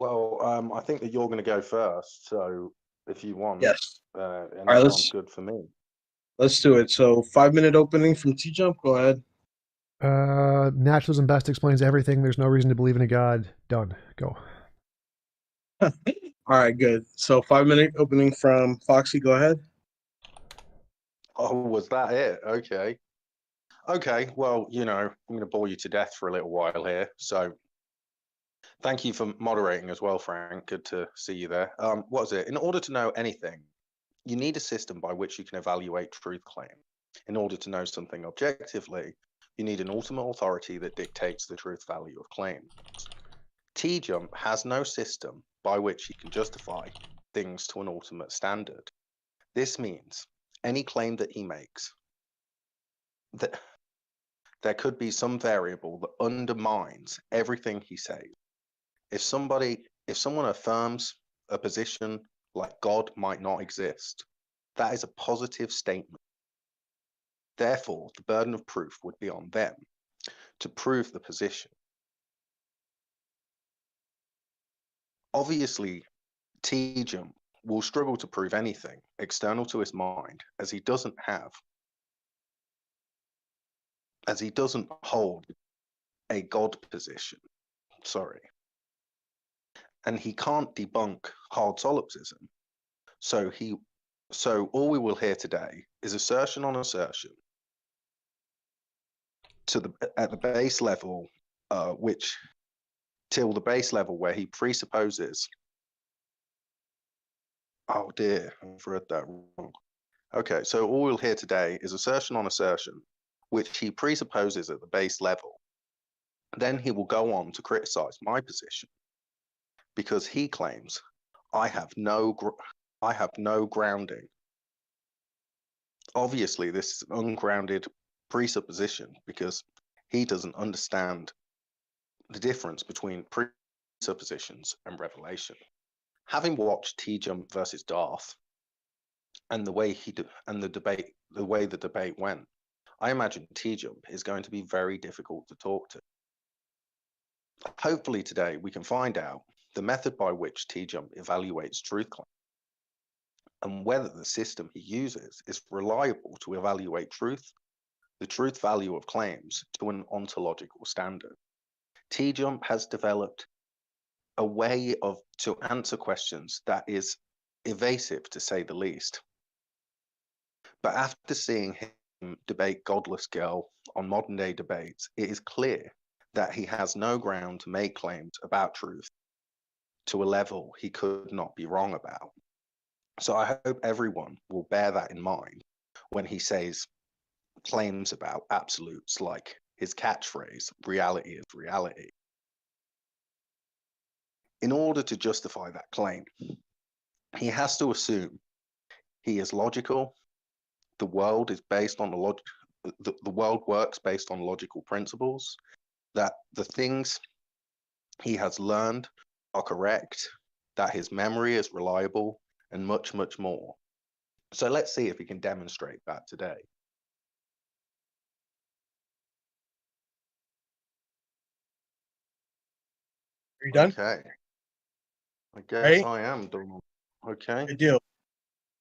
Well, I think that you're going to go first. So if you want, Yes. and All right, that sounds good for me. let's do it. So 5 minute opening from TJump. Go ahead. Naturalism best explains everything. There's no reason to believe in a god. Done. Go. All right, good. So 5 minute opening from Foxy. Go ahead. Oh, was that it? Okay. Okay. Well, I'm going to bore you to death for a little while here. So thank you for moderating as well, Frank. Good to see you there. What is it? In order to know anything, you need a system by which you can evaluate truth claim. In order to know something objectively, you need an ultimate authority that dictates the truth value of claims. TJump has no system by which he can justify things to an ultimate standard. This means any claim that he makes, that there could be some variable that undermines everything he says. If someone affirms a position like God might not exist, that is a positive statement. Therefore, the burden of proof would be on them to prove the position. Obviously, TJump will struggle to prove anything external to his mind, as he doesn't hold a God position. Sorry. And he can't debunk hard solipsism. So all we will hear today is assertion on assertion at the base level, till the base level where he presupposes. Oh dear, I've read that wrong. Okay, so all we'll hear today is assertion on assertion, which he presupposes at the base level. Then he will go on to criticize my position, because he claims I have no grounding. Obviously, this is an ungrounded presupposition, because he doesn't understand the difference between presuppositions and revelation. Having watched TJump versus Darth, and the way the debate went, I imagine TJump is going to be very difficult to talk to. Hopefully today we can find out the method by which TJump evaluates truth claims, and whether the system he uses is reliable to evaluate the truth value of claims to an ontological standard. TJump has developed a way to answer questions that is evasive, to say the least. But after seeing him debate Godless Girl on modern day debates, it is clear that he has no ground to make claims about truth to a level he could not be wrong about. So I hope everyone will bear that in mind when he says claims about absolutes like his catchphrase, reality is reality. In order to justify that claim, he has to assume he is logical, the world is based on the world works based on logical principles, that the things he has learned are correct, that his memory is reliable, and much, much more. So let's see if he can demonstrate that today. Are you done? Okay. I guess Ready? I am done. Okay. Good deal.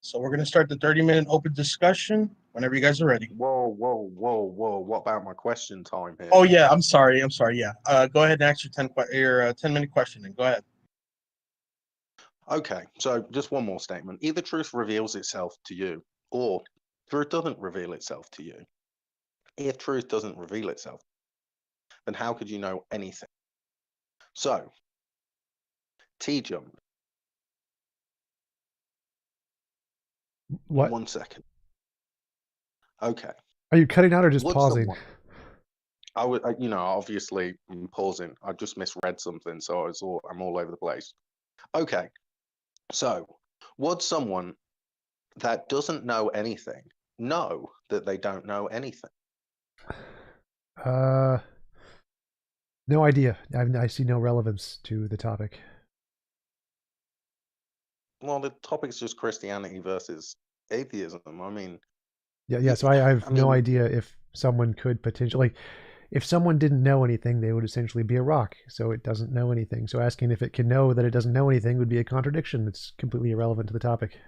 So we're going to start the 30-minute open discussion whenever you guys are ready. Whoa. What about my question time here? Oh, yeah. I'm sorry. Yeah. Go ahead and ask your 10-minute question. And go ahead. Okay. So just one more statement. Either truth reveals itself to you, or truth doesn't reveal itself to you. If truth doesn't reveal itself, then how could you know anything? So, TJump. What? 1 second. Okay. Are you cutting out or just pausing? I would, obviously I'm pausing. I just misread something, so I'm all over the place. Okay. So, would someone that doesn't know anything know that they don't know anything? No idea. I see no relevance to the topic. Well, the topic's just Christianity versus atheism. I mean, yeah. So I have no idea if someone could potentially. if someone didn't know anything, they would essentially be a rock. So it doesn't know anything. So asking if it can know that it doesn't know anything would be a contradiction. It's completely irrelevant to the topic.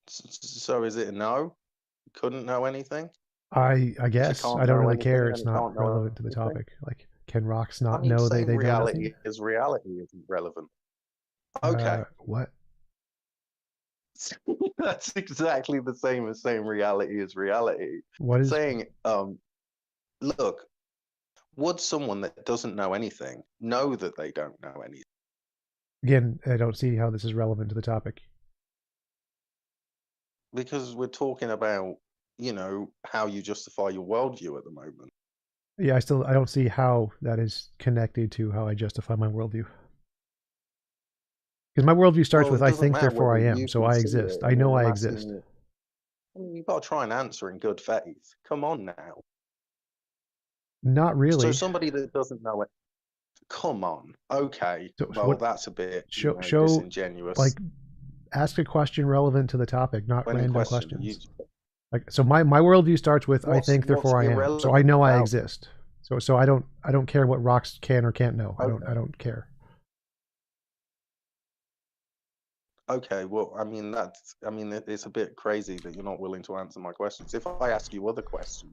So is it a no? Couldn't know anything? I guess can't I don't know really anything care. and It's it not can't know relevant to the anything? topic. Like, can rocks I not mean, know they saying know nothing? reality is reality isn't relevant. Okay. What? That's exactly the same as saying reality is reality. What is? Saying, look, would someone that doesn't know anything know that they don't know anything? Again, I don't see how this is relevant to the topic. Because we're talking about, how you justify your worldview at the moment. Yeah, I don't see how that is connected to how I justify my worldview. Because my worldview starts with it I doesn't think, matter therefore I whether am. you So can I see exist. it. I know I'm I asking exist. you- I mean, you've got to try and answer in good faith. Come on now. Not So really. somebody that doesn't know it, come on. Okay. So Well, what? that's a bit Show disingenuous. like ask a question relevant to the topic, not Any random question? questions. Like, so my worldview starts with I think, therefore I am. So I know I exist. So I don't care what rocks can or can't know. Okay. I don't care. Okay, well, it's a bit crazy that you're not willing to answer my questions. If I ask you other questions,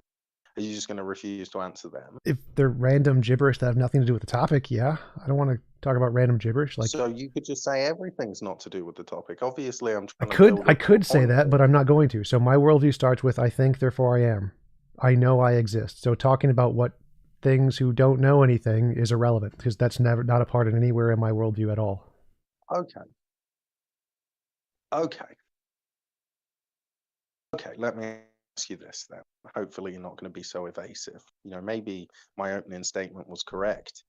are you just going to refuse to answer them? If they're random gibberish that have nothing to do with the topic, yeah. I don't want to talk about random gibberish. Like, so you could just say everything's not to do with the topic. Obviously, I'm I trying to could say that, but I'm not going to. So my worldview starts with I think, therefore I am. I know I exist. So talking about what things who don't know anything is irrelevant because that's not a part of anywhere in my worldview at all. Okay. Let me ask you this then. Hopefully you're not going to be so evasive. Maybe my opening statement was correct.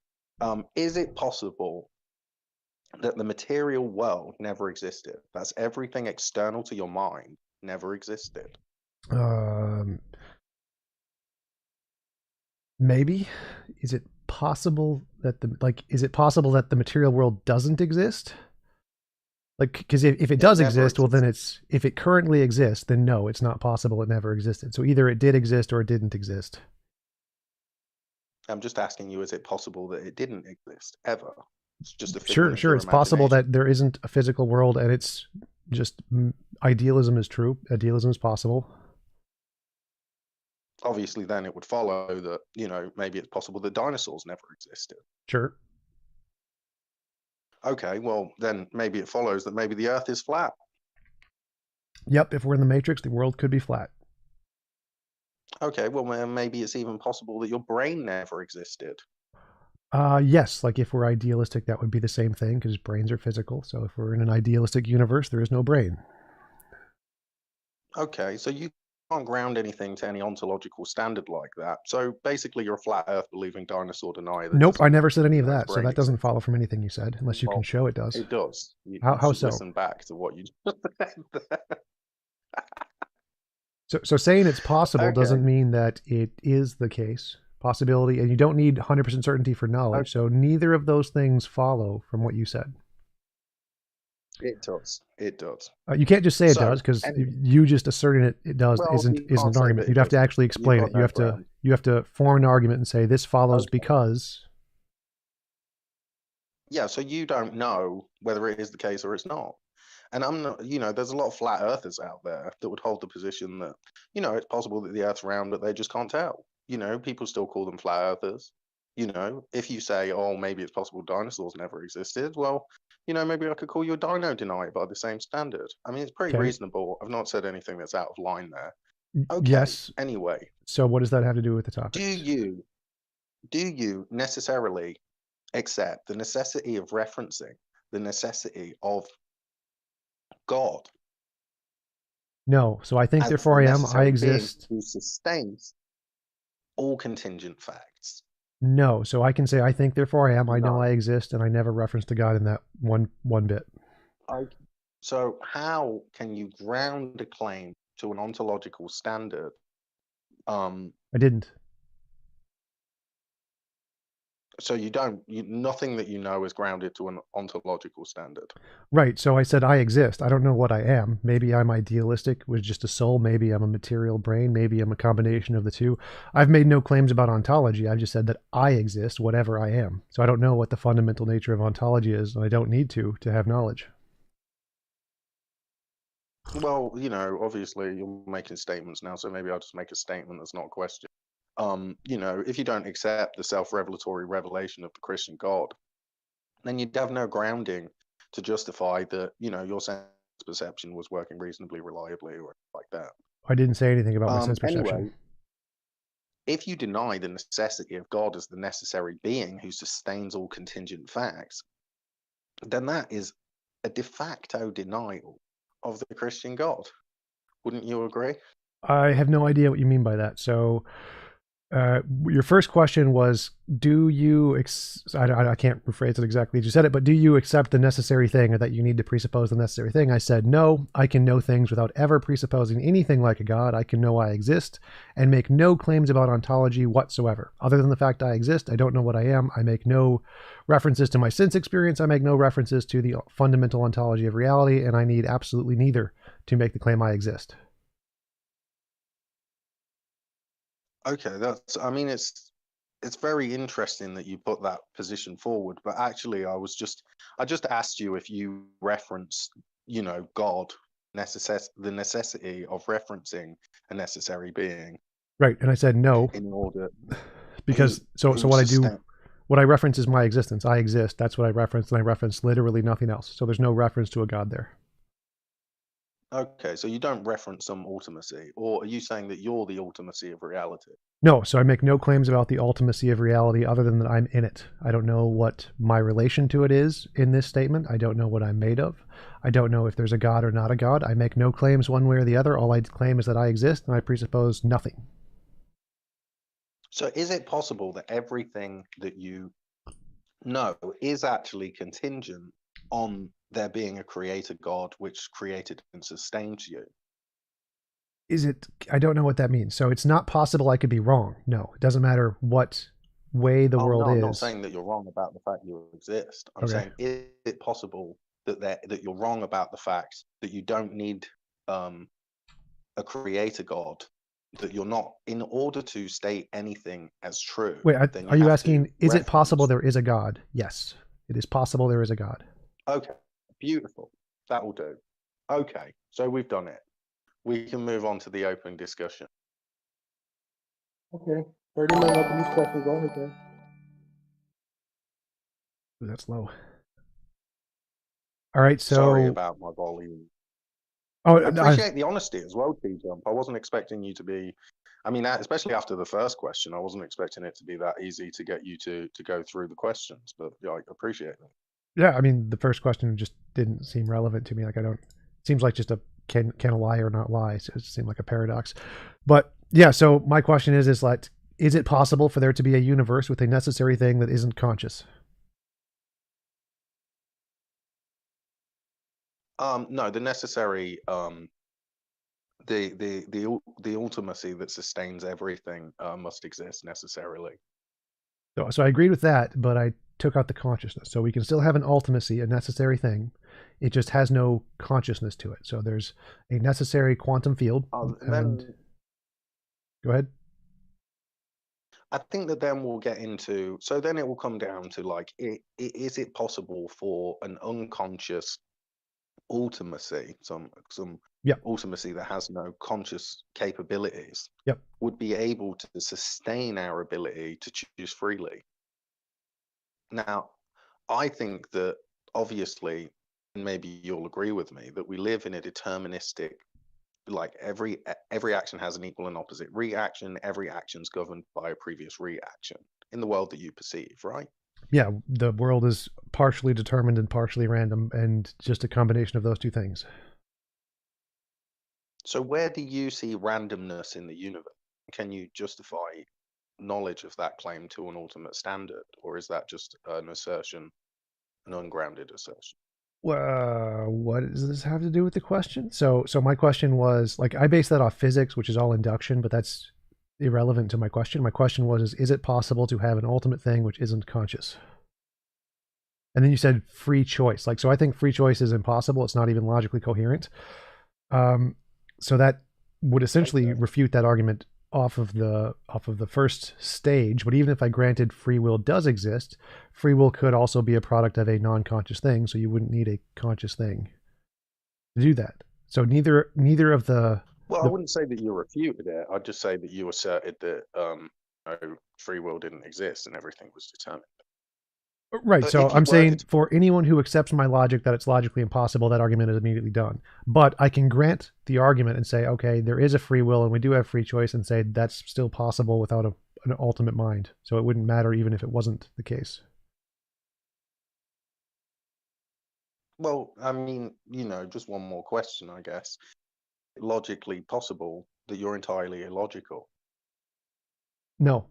Is it possible that the material world never existed? That's everything external to your mind never existed. Maybe. Is it possible that the material world doesn't exist? Like, because if it does exist, well, then if it currently exists, then no, it's not possible it never existed. So either it did exist or it didn't exist. I'm just asking you, is it possible that it didn't exist ever? It's just a sure. It's possible that there isn't a physical world and it's just idealism is true. Idealism is possible. Obviously, then it would follow that, maybe it's possible that dinosaurs never existed. Sure. Okay, well, then maybe it follows that maybe the Earth is flat. Yep, if we're in the Matrix, the world could be flat. Okay, well, maybe it's even possible that your brain never existed. Yes, like if we're idealistic, that would be the same thing because brains are physical. So if we're in an idealistic universe, there is no brain. Okay, so you can't ground anything to any ontological standard like that. So basically, you're a flat Earth believing dinosaur denier. Nope, I never said any of that. So that doesn't follow from anything you said, unless you can show it does. It does. How so? Listen back to what you just said. So saying it's possible doesn't mean that it is the case. Possibility, and you don't need 100% certainty for knowledge. Okay. So neither of those things follow from what you said. It does. It does. You can't just say it does because you just asserting it does isn't an argument. You'd have to actually explain it. You have to form an argument and say this follows because. Yeah, so you don't know whether it is the case or it's not. And I'm not, there's a lot of flat earthers out there that would hold the position that, it's possible that the Earth's round, but they just can't tell. People still call them flat earthers. If you say, oh, maybe it's possible dinosaurs never existed, well, maybe I could call you a dino denier by the same standard. I mean, it's pretty reasonable. I've not said anything that's out of line there. Okay. Yes. Anyway. So what does that have to do with the topic? Do you necessarily accept the necessity of referencing the necessity of God? No. So I think, therefore I am. I exist. Who sustains all contingent facts. No. So I can say I think, therefore I am. I know I exist, and I never reference to God in that one bit. So how can you ground a claim to an ontological standard? I didn't. So nothing that you know is grounded to an ontological standard. Right. So I said I exist. I don't know what I am. Maybe I'm idealistic with just a soul. Maybe I'm a material brain. Maybe I'm a combination of the two. I've made no claims about ontology. I've just said that I exist, whatever I am. So I don't know what the fundamental nature of ontology is, and I don't need to have knowledge. Well, obviously you're making statements now, so maybe I'll just make a statement that's not a question. If you don't accept the self-revelatory revelation of the Christian God, then you'd have no grounding to justify that, your sense perception was working reasonably reliably or like that. I didn't say anything about my sense perception. Anyway, if you deny the necessity of God as the necessary being who sustains all contingent facts, then that is a de facto denial of the Christian God. Wouldn't you agree? I have no idea what you mean by that. So your first question was, do you, I can't rephrase it exactly as you said it, but do you accept the necessary thing, or that you need to presuppose the necessary thing? I said, no, I can know things without ever presupposing anything like a God. I can know I exist and make no claims about ontology whatsoever. Other than the fact I exist, I don't know what I am. I make no references to my sense experience. I make no references to the fundamental ontology of reality, and I need absolutely neither to make the claim I exist. Okay, it's very interesting that you put that position forward, but actually I just asked you if you referenced, God, the necessity of referencing a necessary being. Right, and I said no. In order, because so what I do, what I reference is my existence. I exist. That's what I reference, and I reference literally nothing else. So there's no reference to a God there. Okay, so you don't reference some ultimacy, or are you saying that you're the ultimacy of reality? No, so I make no claims about the ultimacy of reality other than that I'm in it. I don't know what my relation to it is in this statement. I don't know what I'm made of. I don't know if there's a God or not a God. I make no claims one way or the other. All I claim is that I exist, and I presuppose nothing. So is it possible that everything that you know is actually contingent on there being a creator God which created and sustains you? Is it? I don't know what that means. So it's not possible I could be wrong. No, it doesn't matter what way the world is. I'm not saying that you're wrong about the fact you exist. I'm saying, is it possible that you're wrong about the fact that you don't need a creator God, that you're not, in order to state anything as true? Wait, are you asking, is it possible there is a God? Yes, it is possible there is a God. Okay, beautiful. That will do. Okay, so we've done it. We can move on to the open discussion. Okay, 30-minute open discussion. Go ahead, then. Ooh, that's low. All right, so sorry about my volume. Oh, I appreciate the honesty as well, TJump. I wasn't expecting you to be. I mean, especially after the first question, I wasn't expecting it to be that easy to get you to go through the questions. But yeah, I appreciate it. Yeah, I mean, the first question just didn't seem relevant to me. Like, it seems like just a can a lie or not lie? So it seemed like a paradox. But yeah, so my question is like, is it possible for there to be a universe with a necessary thing that isn't conscious? No, the necessary, the ultimacy that sustains everything must exist necessarily. So I agreed with that, but I took out the consciousness. So we can still have an ultimacy, a necessary thing. It just has no consciousness to it. So there's a necessary quantum field. Go ahead. I think that then we'll get into, so then it will come down to like, is it possible for an unconscious ultimacy, some ultimacy that has no conscious capabilities, would be able to sustain our ability to choose freely? Now, I think that obviously, and maybe you'll agree with me, that we live in a deterministic, like every action has an equal and opposite reaction. Every action's governed by a previous reaction in the world that you perceive, right? Yeah, the world is partially determined and partially random, and just a combination of those two things. So where do you see randomness in the universe? Can you justify knowledge of that claim to an ultimate standard, or is that just an assertion, an ungrounded assertion? What does this have to do with the question? So my question was, like, I base that off physics, which is all induction, but that's irrelevant to my question. My question was, is it possible to have an ultimate thing which isn't conscious? And then you said free choice. Like, so I think free choice is impossible. It's not even logically coherent. So that would essentially refute that argument off of the first stage. But even if I granted free will does exist, free will could also be a product of a non-conscious thing. So you wouldn't need a conscious thing to do that. So neither of the. Well, I wouldn't say that you refuted it. I'd just say that you asserted that free will didn't exist and everything was determined. Right. But So if you I'm saying were to- for anyone who accepts my logic that it's logically impossible, that argument is immediately done. But I can grant the argument and say, okay, there is a free will and we do have free choice, and say that's still possible without an ultimate mind. So it wouldn't matter even if it wasn't the case. Well, I mean, just one more question, I guess. Logically possible that you're entirely illogical? No.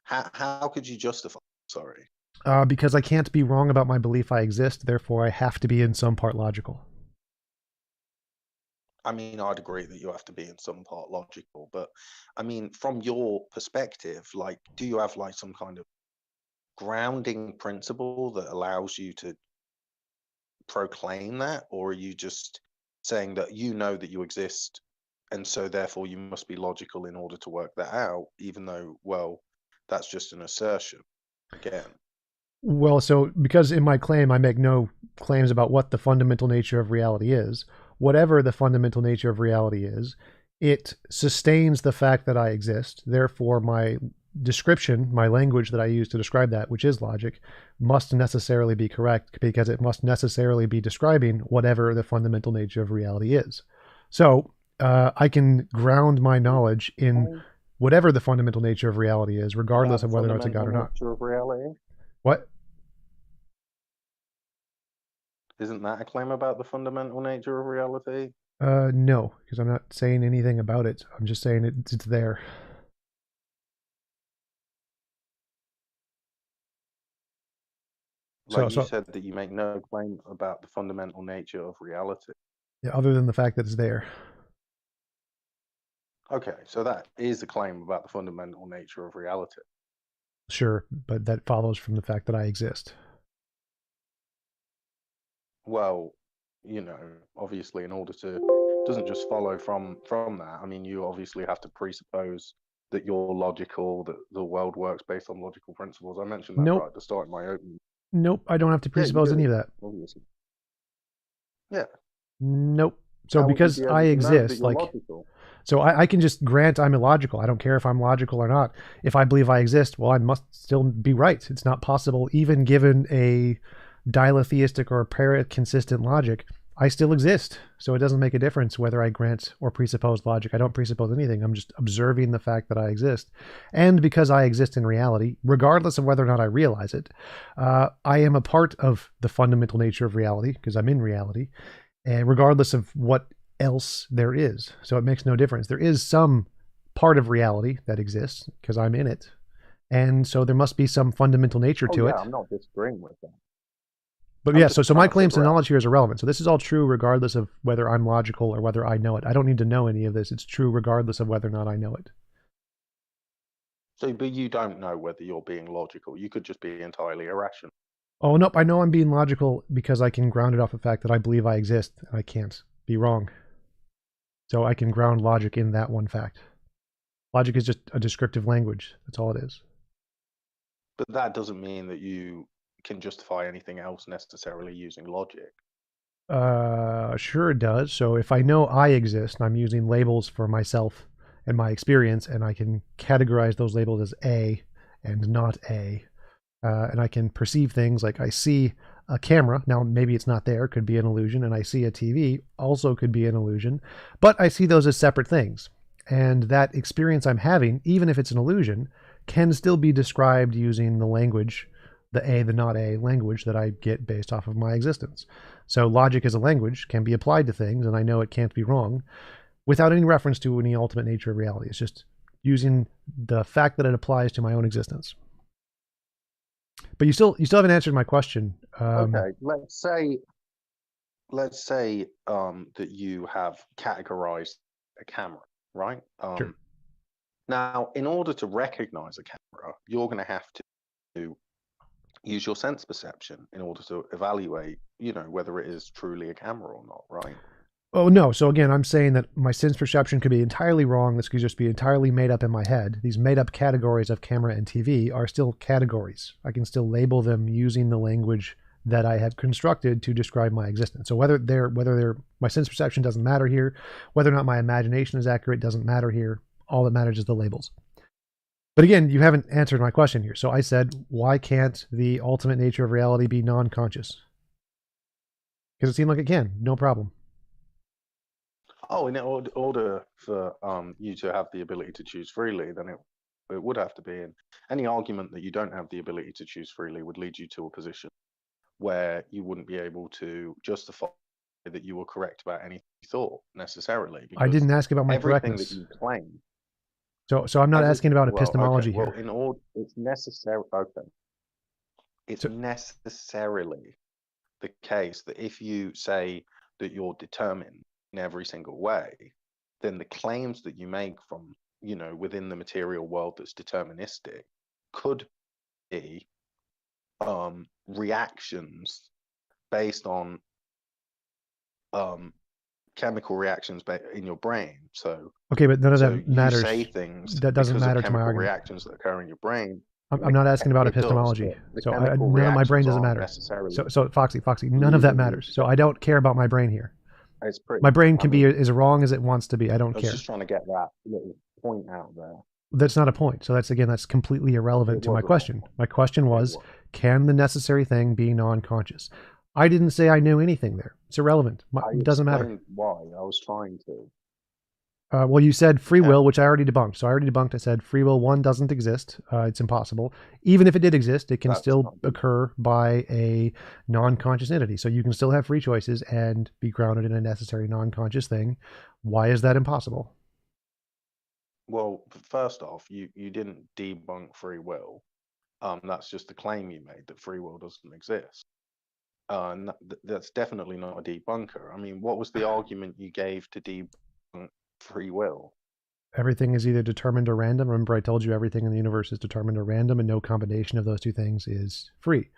How could you justify? Sorry. Because I can't be wrong about my belief I exist, therefore I have to be in some part logical. I mean, I'd agree that you have to be in some part logical, but I mean, from your perspective, like, do you have like some kind of grounding principle that allows you to proclaim that, or are you just saying that you know that you exist and so therefore you must be logical in order to work that out, even though, well, that's just an assertion again? Well, so because in my claim I make no claims about what the fundamental nature of reality is, whatever the fundamental nature of reality is, it sustains the fact that I exist. Therefore, my description, my language that I use to describe that, which is logic, must necessarily be correct because it must necessarily be describing whatever the fundamental nature of reality is. So I can ground my knowledge in whatever the fundamental nature of reality is, regardless of whether or not it's a God or not. Nature of reality? What? Isn't that a claim about the fundamental nature of reality? No, because I'm not saying anything about it. I'm just saying it's there. Like you said that you make no claim about the fundamental nature of reality. Yeah, other than the fact that it's there. Okay, so that is a claim about the fundamental nature of reality. Sure, but that follows from the fact that I exist. Well, obviously in order to, doesn't just follow from that. I mean, you obviously have to presuppose that you're logical, that the world works based on logical principles. I mentioned that right at the start of my opening. Nope, I don't have to presuppose any of that. Obviously. Yeah. Nope. So because I exist, like, logical? So I can just grant I'm illogical. I don't care if I'm logical or not. If I believe I exist, well, I must still be right. It's not possible, even given a diletheistic or parrot-consistent logic, I still exist. So it doesn't make a difference whether I grant or presuppose logic. I don't presuppose anything. I'm just observing the fact that I exist. And because I exist in reality, regardless of whether or not I realize it, I am a part of the fundamental nature of reality because I'm in reality, and regardless of what else there is. So it makes no difference. There is some part of reality that exists because I'm in it. And so there must be some fundamental nature to it. I'm not disagreeing with that. But yeah, so my claims to knowledge here is irrelevant. So this is all true regardless of whether I'm logical or whether I know it. I don't need to know any of this. It's true regardless of whether or not I know it. So, but you don't know whether you're being logical. You could just be entirely irrational. Oh, nope. I know I'm being logical because I can ground it off the fact that I believe I exist. And I can't be wrong. So I can ground logic in that one fact. Logic is just a descriptive language. That's all it is. But that doesn't mean that you can justify anything else necessarily using logic. Sure it does. So if I know I exist and I'm using labels for myself and my experience, and I can categorize those labels as A and not A, and I can perceive things like I see a camera. Now, maybe it's not there, could be an illusion, and I see a TV, also could be an illusion, but I see those as separate things. And that experience I'm having, even if it's an illusion, can still be described using the language, the A, the not A language that I get based off of my existence. So logic as a language can be applied to things, and I know it can't be wrong, without any reference to any ultimate nature of reality. It's just using the fact that it applies to my own existence. But you still haven't answered my question. Okay, let's say that you have categorized a camera, right? Sure. Now, in order to recognize a camera, you're going to have to use your sense perception in order to evaluate, whether it is truly a camera or not, right? Oh, no. So again, I'm saying that my sense perception could be entirely wrong. This could just be entirely made up in my head. These made up categories of camera and TV are still categories. I can still label them using the language that I have constructed to describe my existence. So whether my sense perception doesn't matter here, whether or not my imagination is accurate doesn't matter here. All that matters is the labels. But again, you haven't answered my question here. So I said, why can't the ultimate nature of reality be non-conscious? Because it seemed like it can. No problem. Oh, in order for you to have the ability to choose freely, then it would have to be. And any argument that you don't have the ability to choose freely would lead you to a position where you wouldn't be able to justify that you were correct about anything you thought necessarily. I didn't ask about my everything correctness. that you claim. So I'm not asking about epistemology here. here. Well, it's necessary. Okay. It's necessarily the case that if you say that you're determined in every single way, then the claims that you make from, within the material world that's deterministic could be reactions based on chemical reactions in your brain. So okay, but none of that matters. You say things that doesn't matter to my chemical argument. reactions that occur in your brain. I'm not asking about epistemology. So none of my brain doesn't matter. So Foxy, none of that matters. So I don't care about my brain here. My brain can be as wrong as it wants to be. I don't care. I was just trying to get that little point out there. That's not a point. So that's completely irrelevant to my question. My question was, can the necessary thing be non-conscious? I didn't say I knew anything there. It's irrelevant. It doesn't matter. Why? I was trying to. Well, you said free will, which I already debunked. So I already debunked. I said free will, one, doesn't exist. It's impossible. Even if it did exist, it can still occur by a non-conscious entity. So you can still have free choices and be grounded in a necessary non-conscious thing. Why is that impossible? Well, first off, you didn't debunk free will. That's just the claim you made that free will doesn't exist. That's definitely not a debunker. I mean, what was the argument you gave to debunk free will? Everything is either determined or random. Remember, I told you everything in the universe is determined or random, and no combination of those two things is free.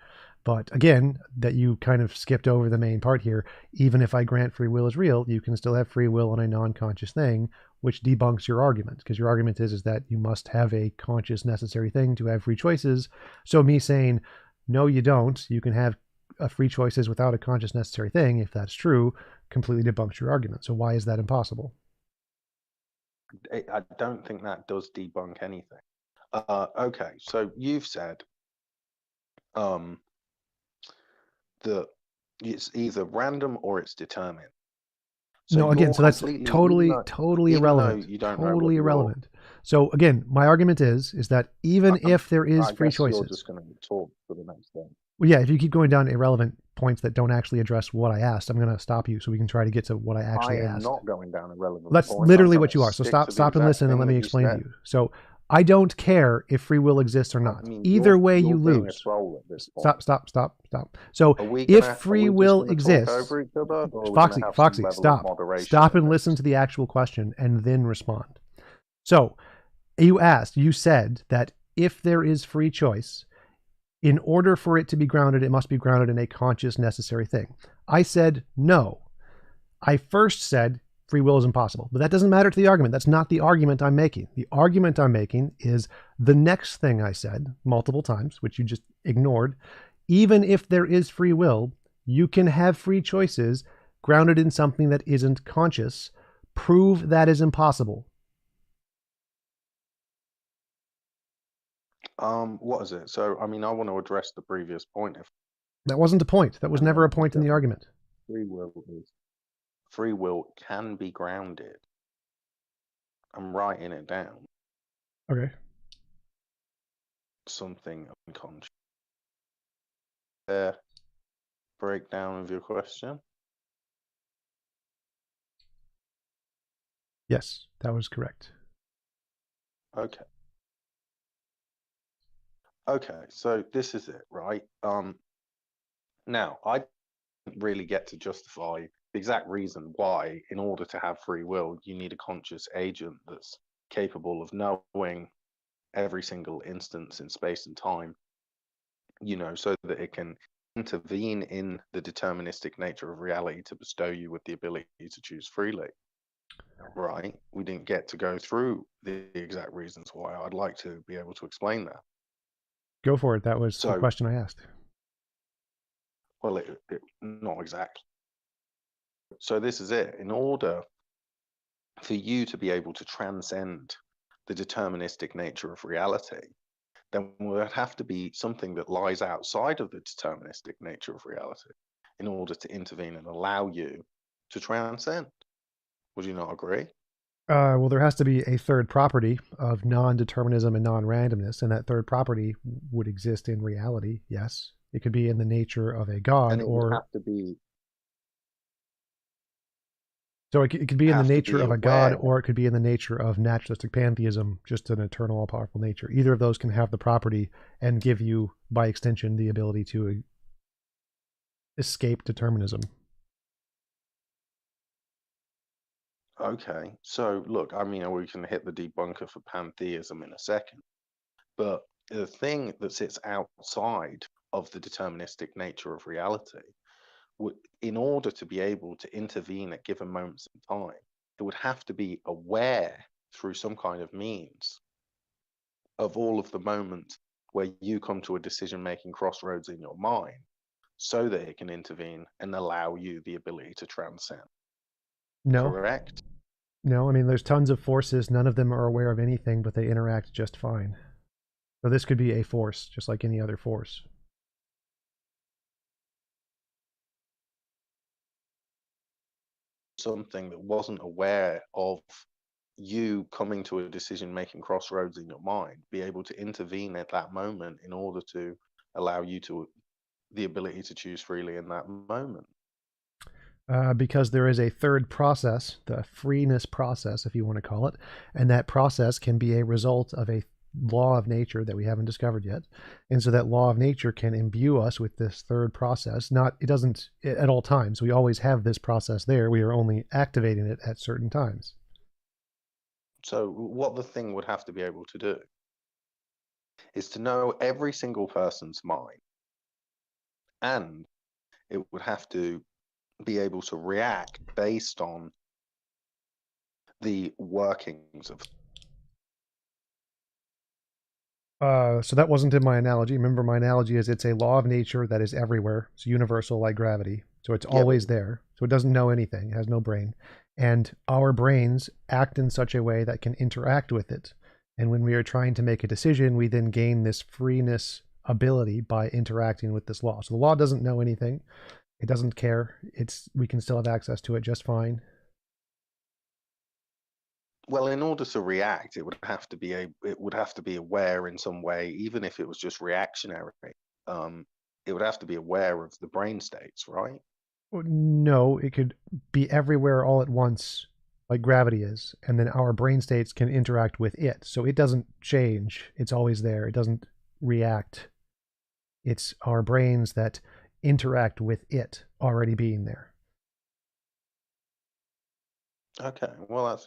But again, that you kind of skipped over the main part here. Even if I grant free will is real, you can still have free will on a non-conscious thing, which debunks your argument, because your argument is that you must have a conscious necessary thing to have free choices. So me saying, no, you don't, you can have free choices without a conscious necessary thing, if that's true, completely debunks your argument. So why is that impossible? I don't think that does debunk anything. Okay, so you've said that it's either random or it's determined. So no, again, so that's totally irrelevant. You don't totally irrelevant. So again, my argument is that even if there is free choices, you're just going to talk for the next thing. Well, yeah, if you keep going down irrelevant points that don't actually address what I asked, I'm going to stop you so we can try to get to what I actually asked. I am not going down irrelevant That's points. literally what you are. So stop and listen and let me explain to you. So I don't care if free will exists or not. Either way, you lose. Stop. So if free will exists, Foxy, stop and listen to the actual question and then respond. So you said that if there is free choice, in order for it to be grounded, it must be grounded in a conscious necessary thing. I said no. I first said free will is impossible, but that doesn't matter to the argument. That's not the argument I'm making. The argument I'm making is the next thing I said multiple times, which you just ignored. Even if there is free will, you can have free choices grounded in something that isn't conscious. Prove that is impossible. What is it? So, I mean, I want to address the previous point. That wasn't a point. That was never a point in the argument. Free will can be grounded. I'm writing it down. Okay. Something unconscious. Breakdown of your question? Yes, that was correct. Okay. Okay, so this is it, right? Now, I didn't really get to justify the exact reason why, in order to have free will, you need a conscious agent that's capable of knowing every single instance in space and time, so that it can intervene in the deterministic nature of reality to bestow you with the ability to choose freely. Right? We didn't get to go through the exact reasons why. I'd like to be able to explain that. Go for it. That was the question I asked. Well, not exactly. So this is it. In order for you to be able to transcend the deterministic nature of reality, then there would have to be something that lies outside of the deterministic nature of reality in order to intervene and allow you to transcend. Would you not agree? Well, there has to be a third property of non-determinism and non-randomness, and that third property would exist in reality, yes. It could be in the nature of a god, and it would have to be... So it could be in the nature of a god, or it could be in the nature of naturalistic pantheism, just an eternal, all-powerful nature. Either of those can have the property and give you, by extension, the ability to escape determinism. Okay, so look, I mean, we can hit the debunker for pantheism in a second, but the thing that sits outside of the deterministic nature of reality, in order to be able to intervene at given moments in time, it would have to be aware through some kind of means of all of the moments where you come to a decision-making crossroads in your mind, so that it can intervene and allow you the ability to transcend. No. Correct? No, I mean, there's tons of forces. None of them are aware of anything, but they interact just fine. So this could be a force, just like any other force. Something that wasn't aware of you coming to a decision-making crossroads in your mind, be able to intervene at that moment in order to allow you the ability to choose freely in that moment. Because there is a third process, the freeness process, if you want to call it, and that process can be a result of a law of nature that we haven't discovered yet. And so that law of nature can imbue us with this third process. It doesn't at all times. We always have this process there. We are only activating it at certain times. So what the thing would have to be able to do is to know every single person's mind, and it would have to be able to react based on the workings of... So that wasn't in my analogy. Remember, my analogy is it's a law of nature that is everywhere. It's universal like gravity. So it's always there. So it doesn't know anything. It has no brain. And our brains act in such a way that can interact with it. And when we are trying to make a decision, we then gain this freeness ability by interacting with this law. So the law doesn't know anything. It doesn't care. We can still have access to it just fine. Well, in order to react, it would have to be aware in some way, even if it was just reactionary. It would have to be aware of the brain states, right? No, it could be everywhere all at once, like gravity is, and then our brain states can interact with it. So it doesn't change. It's always there. It doesn't react. It's our brains that interact with it already being there. Okay, well,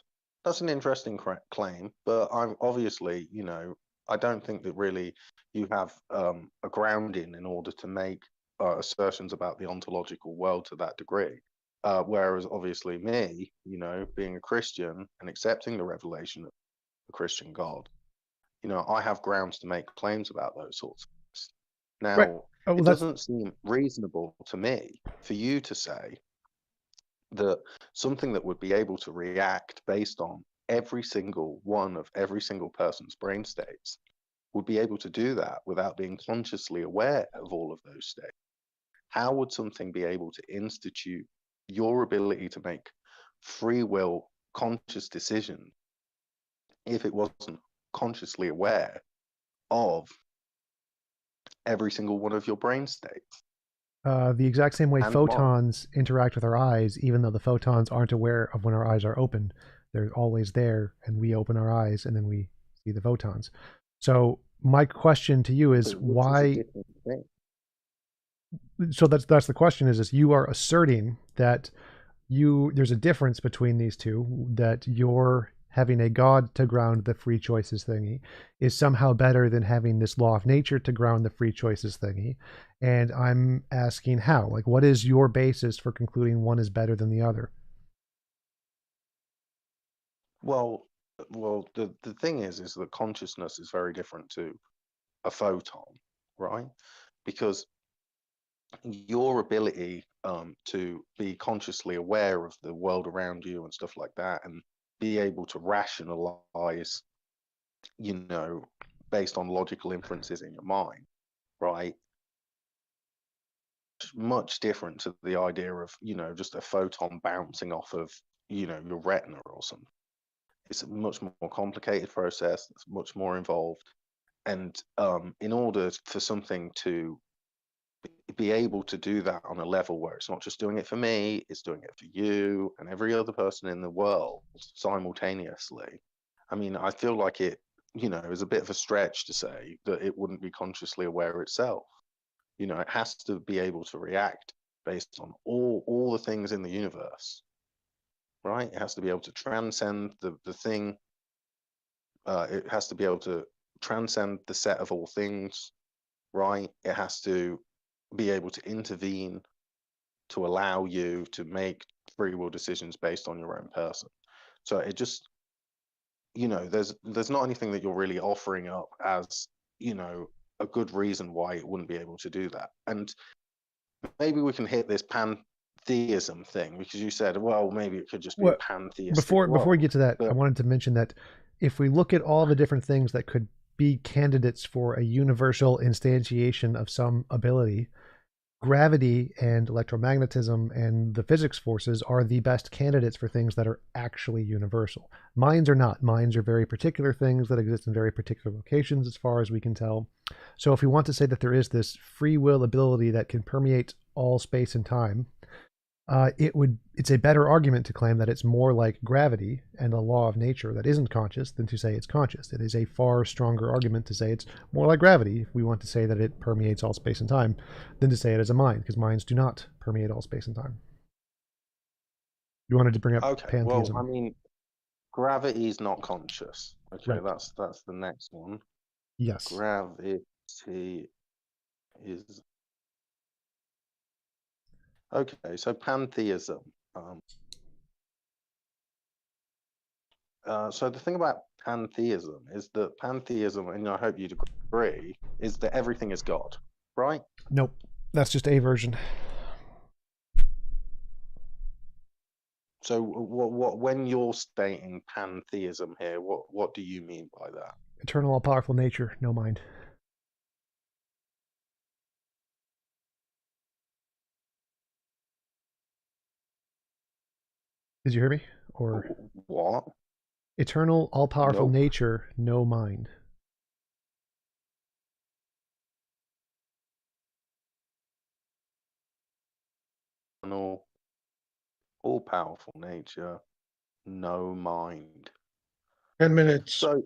that's an interesting claim, but I'm obviously, I don't think that really you have a grounding in order to make assertions about the ontological world to that degree. Whereas obviously me, being a Christian and accepting the revelation of the Christian God, I have grounds to make claims about those sorts of things. Now, right. It doesn't seem reasonable to me for you to say that something that would be able to react based on every single one of every single person's brain states would be able to do that without being consciously aware of all of those states. How would something be able to institute your ability to make free will, conscious decisions if it wasn't consciously aware of every single one of your brain states? The exact same way And photons interact with our eyes, even though the photons aren't aware of when our eyes are open. They're always there, and we open our eyes, and then we see the photons. So my question to you is why... So that's the question is you are asserting that there's a difference between these two, that you're having a God to ground the free choices thingy is somehow better than having this law of nature to ground the free choices thingy. And I'm asking how, like, what is your basis for concluding one is better than the other? Well, the thing is that consciousness is very different to a photon, right? Because your ability to be consciously aware of the world around you and stuff like that, and be able to rationalize, based on logical inferences in your mind, right? Much different to the idea of, just a photon bouncing off of, your retina or something. It's a much more complicated process. It's much more involved. And in order for something to be able to do that on a level where it's not just doing it for me, it's doing it for you and every other person in the world simultaneously. I mean, I feel like it, is a bit of a stretch to say that it wouldn't be consciously aware itself. It has to be able to react based on all the things in the universe, right? It has to be able to transcend the thing. It has to be able to transcend the set of all things, right? It has to be able to intervene to allow you to make free will decisions based on your own person. So it just, there's not anything that you're really offering up as, a good reason why it wouldn't be able to do that. And maybe we can hit this pantheism thing, because you said, well, maybe it could just be a pantheistic before we get to that, but I wanted to mention that if we look at all the different things that could be candidates for a universal instantiation of some ability, gravity and electromagnetism and the physics forces are the best candidates for things that are actually universal. Minds are not. Minds are very particular things that exist in very particular locations, as far as we can tell. So if we want to say that there is this free will ability that can permeate all space and time, it's a better argument to claim that it's more like gravity and a law of nature that isn't conscious than to say it's conscious. It is a far stronger argument to say it's more like gravity, if we want to say that it permeates all space and time, than to say it as a mind, because minds do not permeate all space and time. You wanted to bring up pantheism. Well, I mean, gravity is not conscious. Okay, Right. that's the next one. Yes. Gravity is okay. So pantheism. So the thing about pantheism is that pantheism, and I hope you'd agree, is that everything is God, right? Nope. That's just a version. So what when you're stating pantheism here, what do you mean by that? Eternal, all-powerful nature, no mind. Did you hear me? Or What? eternal, all-powerful Nope. nature, no mind. Eternal, all-powerful nature, no mind. 10 minutes. So,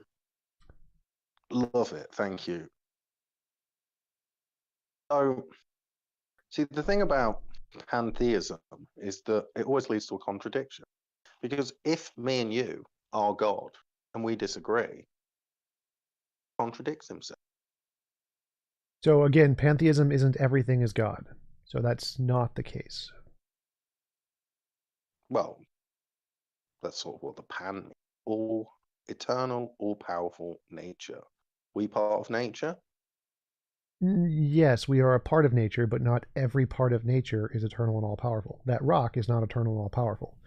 love it. Thank you. So, see, the thing about pantheism is that it always leads to a contradiction. Because if me and you are God and we disagree, contradicts himself. So again, pantheism isn't everything is God. So that's not the case. Well, that's sort of what the pan means. All eternal, all-powerful nature. We part of nature? Yes, we are a part of nature, but not every part of nature is eternal and all-powerful. That rock is not eternal and all-powerful.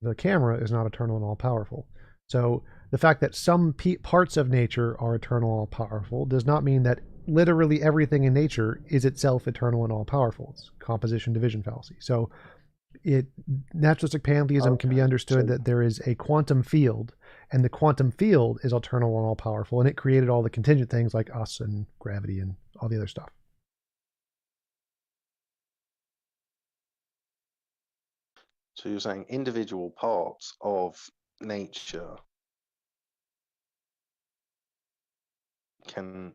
The camera is not eternal and all-powerful. So the fact that some parts of nature are eternal and all-powerful does not mean that literally everything in nature is itself eternal and all-powerful. It's composition division fallacy. So naturalistic pantheism can be understood that there is a quantum field, and the quantum field is eternal and all-powerful, and it created all the contingent things like us and gravity and all the other stuff. So you're saying individual parts of nature can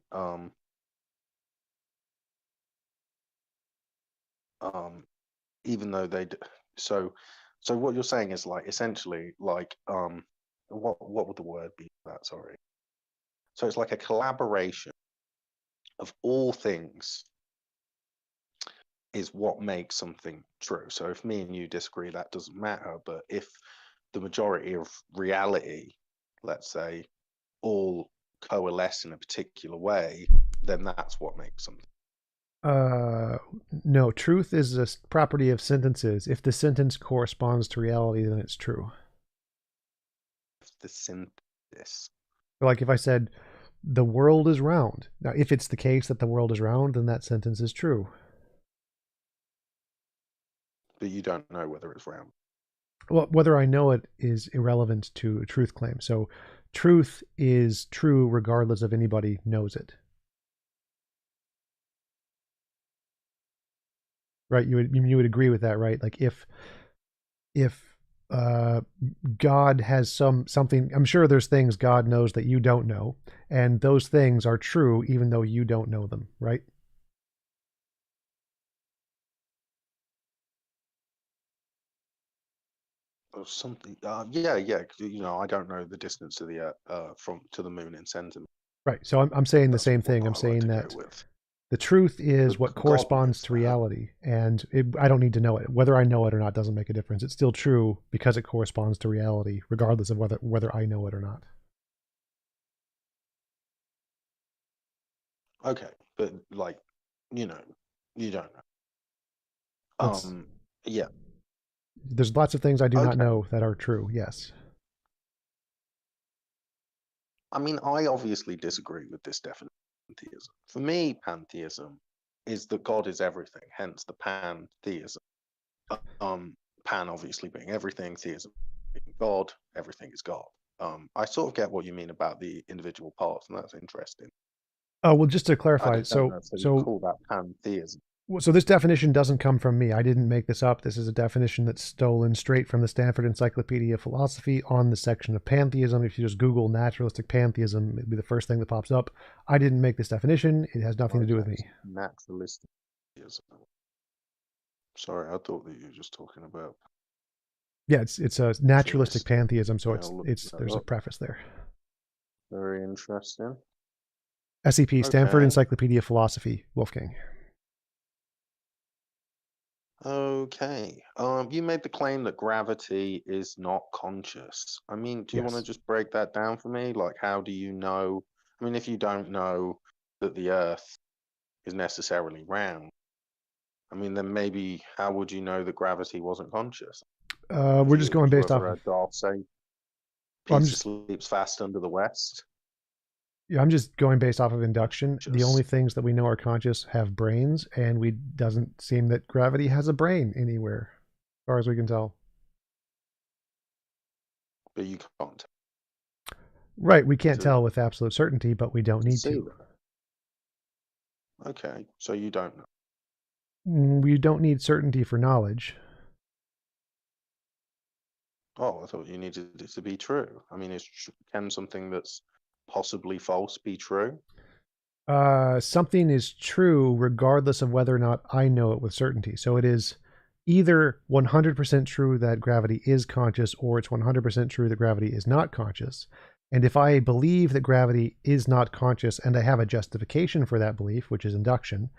even though they so So what you're saying is like essentially like what would the word be for that? Sorry. So it's like a collaboration of all things is what makes something true. So if me and you disagree, that doesn't matter. But if the majority of reality, let's say, all coalesce in a particular way, then that's what makes something. No, truth is a property of sentences. If the sentence corresponds to reality, then it's true. The synthesis. Like if I said, the world is round. Now, if it's the case that the world is round, then that sentence is true. But you don't know whether it's round. Well, whether I know it is irrelevant to a truth claim. So truth is true regardless of anybody knows it. Right? You would agree with that, right? Like if God has something, I'm sure there's things God knows that you don't know, and those things are true even though you don't know them, right? Or something. Yeah. You know, I don't know the distance to the from to the moon in centimeters. Right. So I'm saying the That's same what thing. I I'm like saying to go that with. the truth is But what God corresponds knows to that. reality, and I don't need to know it. Whether I know it or not doesn't make a difference. It's still true because it corresponds to reality, regardless of whether I know it or not. Okay, but like, you know, you don't know. That's, Yeah. there's lots of things I do not Okay. know that are true. Yes. I mean, I obviously disagree with this definition of pantheism. For me, pantheism is that God is everything, hence the pantheism. Pan obviously being everything, theism being God, everything is God. I sort of get what you mean about the individual parts, and that's interesting. Oh, well, just to I clarify, just don't so know if you so call that pantheism. so this definition doesn't come from me. I didn't make this up. This is a definition that's stolen straight from the Stanford Encyclopedia of Philosophy on the section of pantheism. If you just Google naturalistic pantheism, it'd be the first thing that pops up. I didn't make this definition. It has nothing to do with me. Naturalistic theism. Sorry, I thought that you were just talking about. Yeah, it's a naturalistic pantheism, so Yeah, there's a preface there. Very interesting. SEP, Stanford Okay. Encyclopedia of Philosophy, Wolfgang. Okay. You made the claim that gravity is not conscious. I mean, do you want to Yes. just break that down for me? Like, how do you know? I mean, if you don't know that the Earth is necessarily round, I mean, then maybe how would you know that gravity wasn't conscious? We're just going Have you based off ever of. heard Dolph say, Well, "Pizza sleeps fast under the West"? I'm just going based off of induction. The Just, only things that we know are conscious have brains, and we doesn't seem that gravity has a brain anywhere, as far as we can tell. but you can't Right, we can't tell with absolute certainty, but we don't need see to. that. Okay, so you don't know. We don't need certainty for knowledge. Oh, I thought you needed it to be true. I mean, can something that's possibly false be true? Something is true regardless of whether or not I know it with certainty. So it is either 100% true that gravity is conscious, or it's 100% true that gravity is not conscious. And if I believe that gravity is not conscious and I have a justification for that belief, which is induction,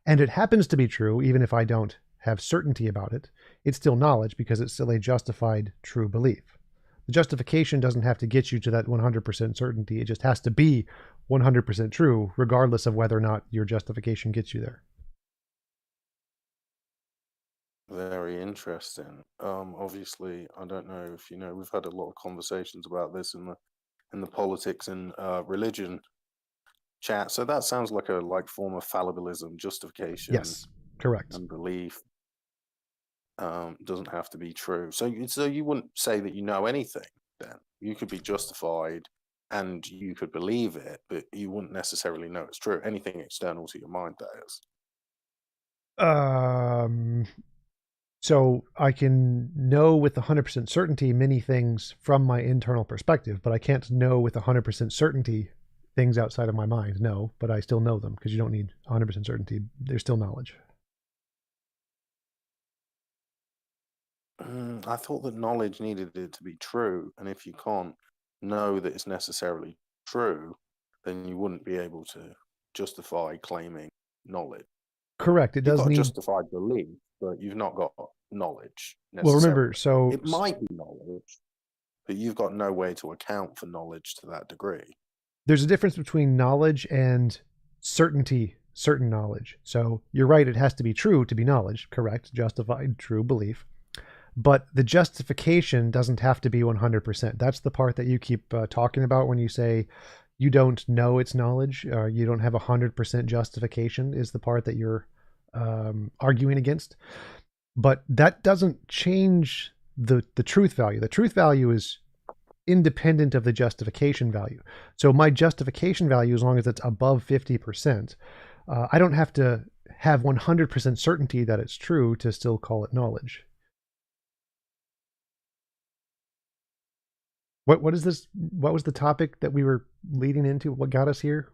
and it happens to be true, even if I don't have certainty about it, it's still knowledge because it's still a justified true belief. The justification doesn't have to get you to that 100% certainty. It just has to be 100% true, regardless of whether or not your justification gets you there. Very interesting. Obviously, I don't know if you know, we've had a lot of conversations about this in the politics and religion chat. So that sounds like a form of fallibilism, justification. Yes, correct. And belief doesn't have to be true. So you wouldn't say that you know anything then. You could be justified and you could believe it, but you wouldn't necessarily know it's true. Anything external to your mind, that is. So I can know with 100% certainty many things from my internal perspective, but I can't know with 100% certainty things outside of my mind. No, but I still know them because you don't need 100% certainty. There's still knowledge. I thought that knowledge needed it to be true, and if you can't know that it's necessarily true, then you wouldn't be able to justify claiming knowledge. Correct. It You've does got need. justified belief, but you've not got knowledge Well, necessarily. remember, so It might be knowledge, but you've got no way to account for knowledge to that degree. there's a difference between knowledge and certainty, certain knowledge. So you're right, it has to be true to be knowledge, correct, justified, true belief. But the justification doesn't have to be 100%. That's the part that you keep talking about when you say you don't know it's knowledge, you don't have 100% justification, is the part that you're arguing against. But that doesn't change the truth value. The truth value is independent of the justification value. So my justification value, as long as it's above 50%, I don't have to have 100% certainty that it's true to still call it knowledge. What is this? What was the topic that we were leading into? What got us here?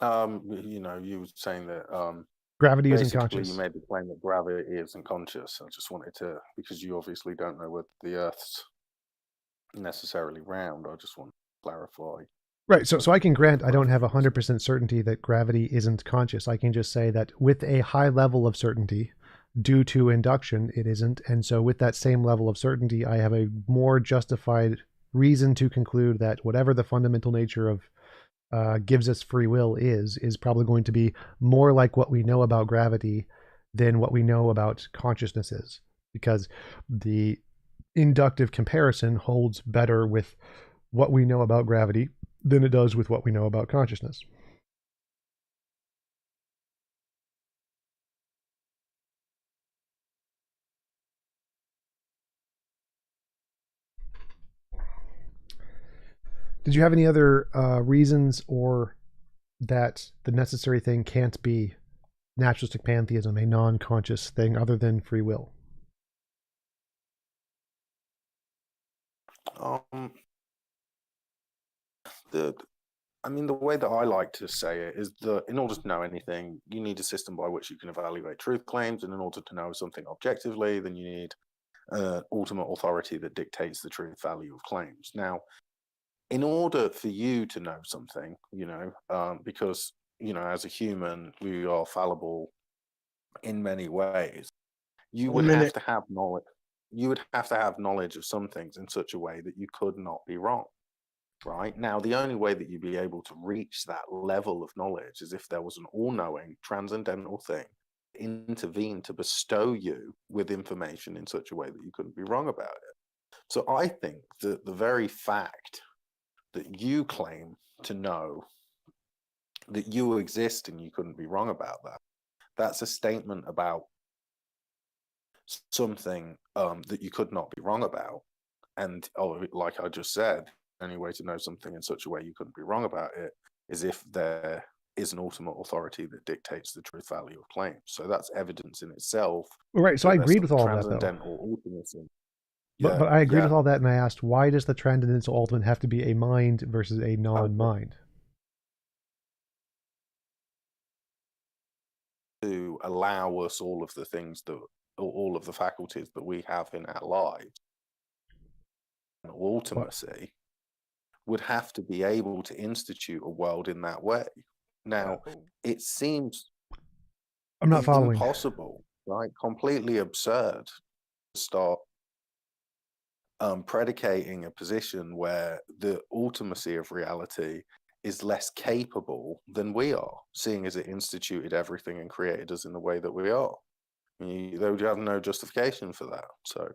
You were saying that Gravity isn't basically conscious. you made the claim that gravity isn't conscious. I just wanted to, because you obviously don't know whether the Earth's necessarily round. I just want to clarify. Right. So I can grant I don't have 100% certainty that gravity isn't conscious. I can just say that with a high level of certainty, due to induction, it isn't. And so with that same level of certainty, I have a more justified reason to conclude that whatever the fundamental nature of gives us free will is probably going to be more like what we know about gravity than what we know about consciousness is, because the inductive comparison holds better with what we know about gravity than it does with what we know about consciousness. Did you have any other reasons, or that the necessary thing can't be naturalistic pantheism, a non-conscious thing other than free will? The way that I like to say it is that in order to know anything, you need a system by which you can evaluate truth claims, and in order to know something objectively, then you need ultimate authority that dictates the truth value of claims. Now, in order for you to know something, because as a human we are fallible in many ways, you would have to have knowledge. You would have to have knowledge of some things in such a way that you could not be wrong. Right now, the only way that you'd be able to reach that level of knowledge is if there was an all-knowing, transcendental thing intervene to bestow you with information in such a way that you couldn't be wrong about it. So I think that the very fact that you claim to know that you exist and you couldn't be wrong about that, that's a statement about something that you could not be wrong about. And like I just said, the only way to know something in such a way you couldn't be wrong about it is if there is an ultimate authority that dictates the truth value of claims. So that's evidence in itself. Right. So I agreed with all that, though. Transcendental ultimacy. But I agreed with all that, and I asked, why does the transcendental ultimate have to be a mind versus a non-mind? To allow us all of the things that, all of the faculties that we have in our lives, ultimacy would have to be able to institute a world in that way. Now, it seems I'm not following. Impossible, right? Completely absurd to start predicating a position where the ultimacy of reality is less capable than we are, seeing as it instituted everything and created us in the way that we are. You have no justification for that. So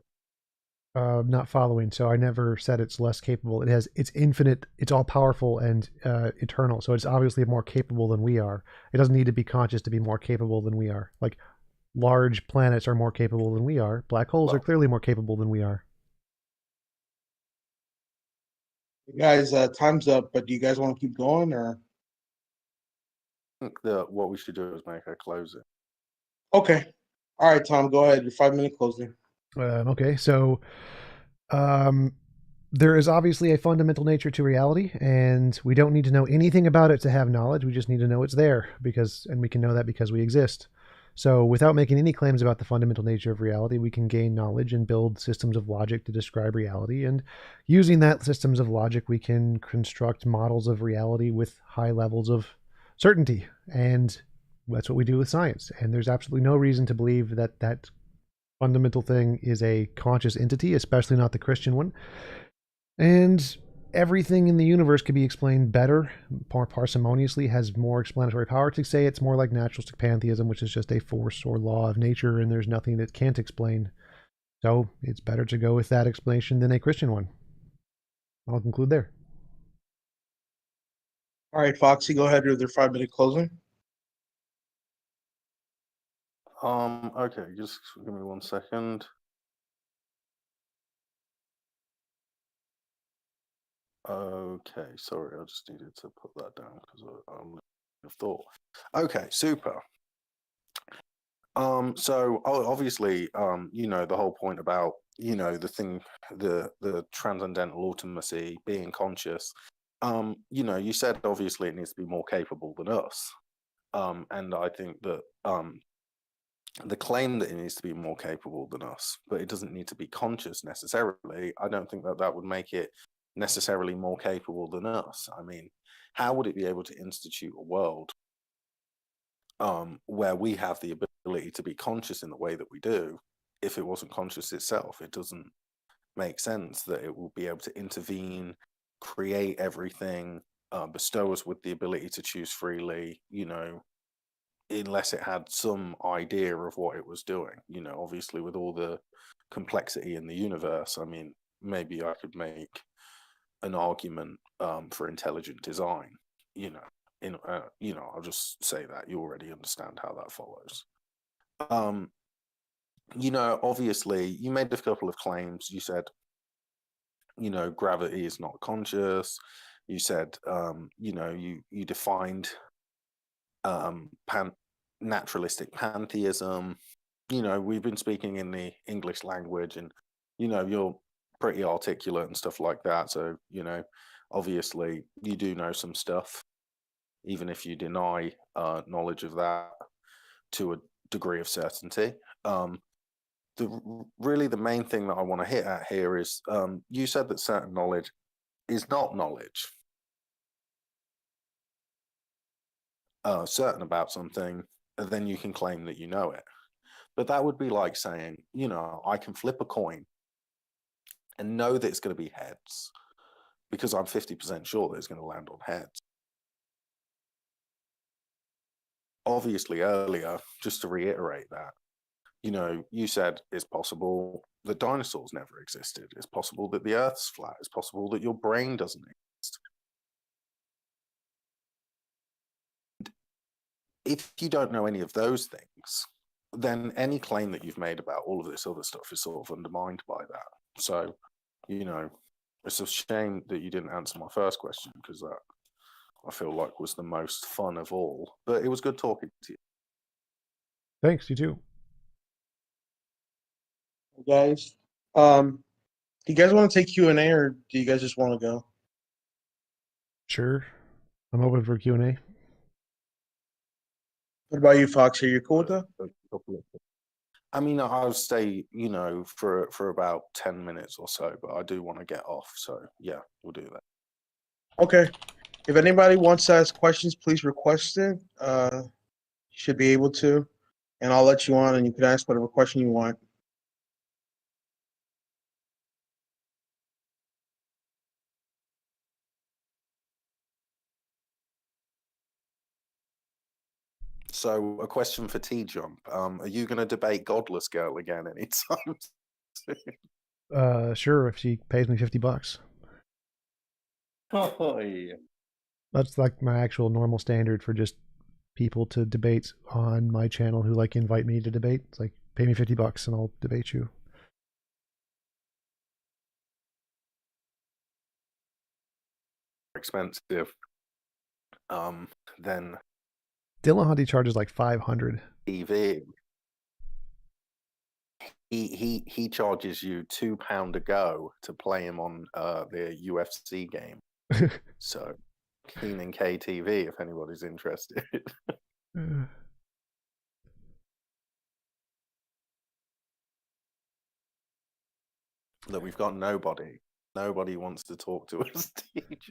not following. So I never said it's less capable. It's infinite, it's all powerful and eternal. So it's obviously more capable than we are. It doesn't need to be conscious to be more capable than we are. Like, large planets are more capable than we are. Black holes are clearly more capable than we are. Guys, time's up, but do you guys want to keep going, or? I think that what we should do is make a closing. Okay. All right, Tom, go ahead. Your 5-minute closing. Okay, so there is obviously a fundamental nature to reality, and we don't need to know anything about it to have knowledge. We just need to know it's there, and we can know that because we exist. So without making any claims about the fundamental nature of reality, we can gain knowledge and build systems of logic to describe reality. And using that systems of logic, we can construct models of reality with high levels of certainty. And that's what we do with science. And there's absolutely no reason to believe that that fundamental thing is a conscious entity, especially not the Christian one. And everything in the universe could be explained better, more parsimoniously, has more explanatory power. To say it's more like naturalistic pantheism, which is just a force or law of nature, and there's nothing that can't explain. So it's better to go with that explanation than a Christian one. I'll conclude there. All right, Foxy, go ahead with your 5-minute closing. Okay, just give me 1 second. Okay, sorry, I just needed to put that down because I'm of thought. Okay, super. So obviously, the whole point about, the transcendental ultimacy, being conscious, you said obviously it needs to be more capable than us. And I think that the claim that it needs to be more capable than us, but it doesn't need to be conscious necessarily, I don't think that would make it necessarily more capable than us. I mean, how would it be able to institute a world where we have the ability to be conscious in the way that we do if it wasn't conscious itself? It doesn't make sense that it will be able to intervene, create everything, bestow us with the ability to choose freely, unless it had some idea of what it was doing. Obviously with all the complexity in the universe, I mean, maybe I could make an argument for intelligent design, I'll just say that you already understand how that follows. Obviously you made a couple of claims. You said, gravity is not conscious. You said, you defined naturalistic pantheism. We've been speaking in the English language, and you're pretty articulate and stuff like that. So obviously you do know some stuff, even if you deny knowledge of that to a degree of certainty. The main thing that I want to hit at here is you said that certain knowledge is not knowledge. Certain about something, and then you can claim that you know it. But that would be like saying, I can flip a coin and know that it's going to be heads because I'm 50% sure that it's going to land on heads. Obviously, earlier, just to reiterate that, you said it's possible that dinosaurs never existed. It's possible that the Earth's flat. It's possible that your brain doesn't exist. If you don't know any of those things, then any claim that you've made about all of this other stuff is sort of undermined by that. So, it's a shame that you didn't answer my first question, because that, I feel like, was the most fun of all. But it was good talking to you. Thanks, you too. Guys, do you guys want to take Q&A, or do you guys just want to go? Sure. I'm open for Q&A. What about you, Fox? Are you cool with that? I mean, I'll stay, for about 10 minutes or so, but I do want to get off. So, yeah, we'll do that. Okay. If anybody wants to ask questions, please request it. You should be able to. And I'll let you on, and you can ask whatever question you want. So, a question for TJump. Are you going to debate Godless Girl again anytime soon? Sure, if she pays me $50. Oh, yeah. That's like my actual normal standard for just people to debate on my channel who invite me to debate. It's like, pay me $50 and I'll debate you. Expensive. Then Dillahunty charges like $500. TV. He charges you £2 a go to play him on the UFC game. So, Keenan KTV, if anybody's interested. that we've got nobody. Nobody wants to talk to us.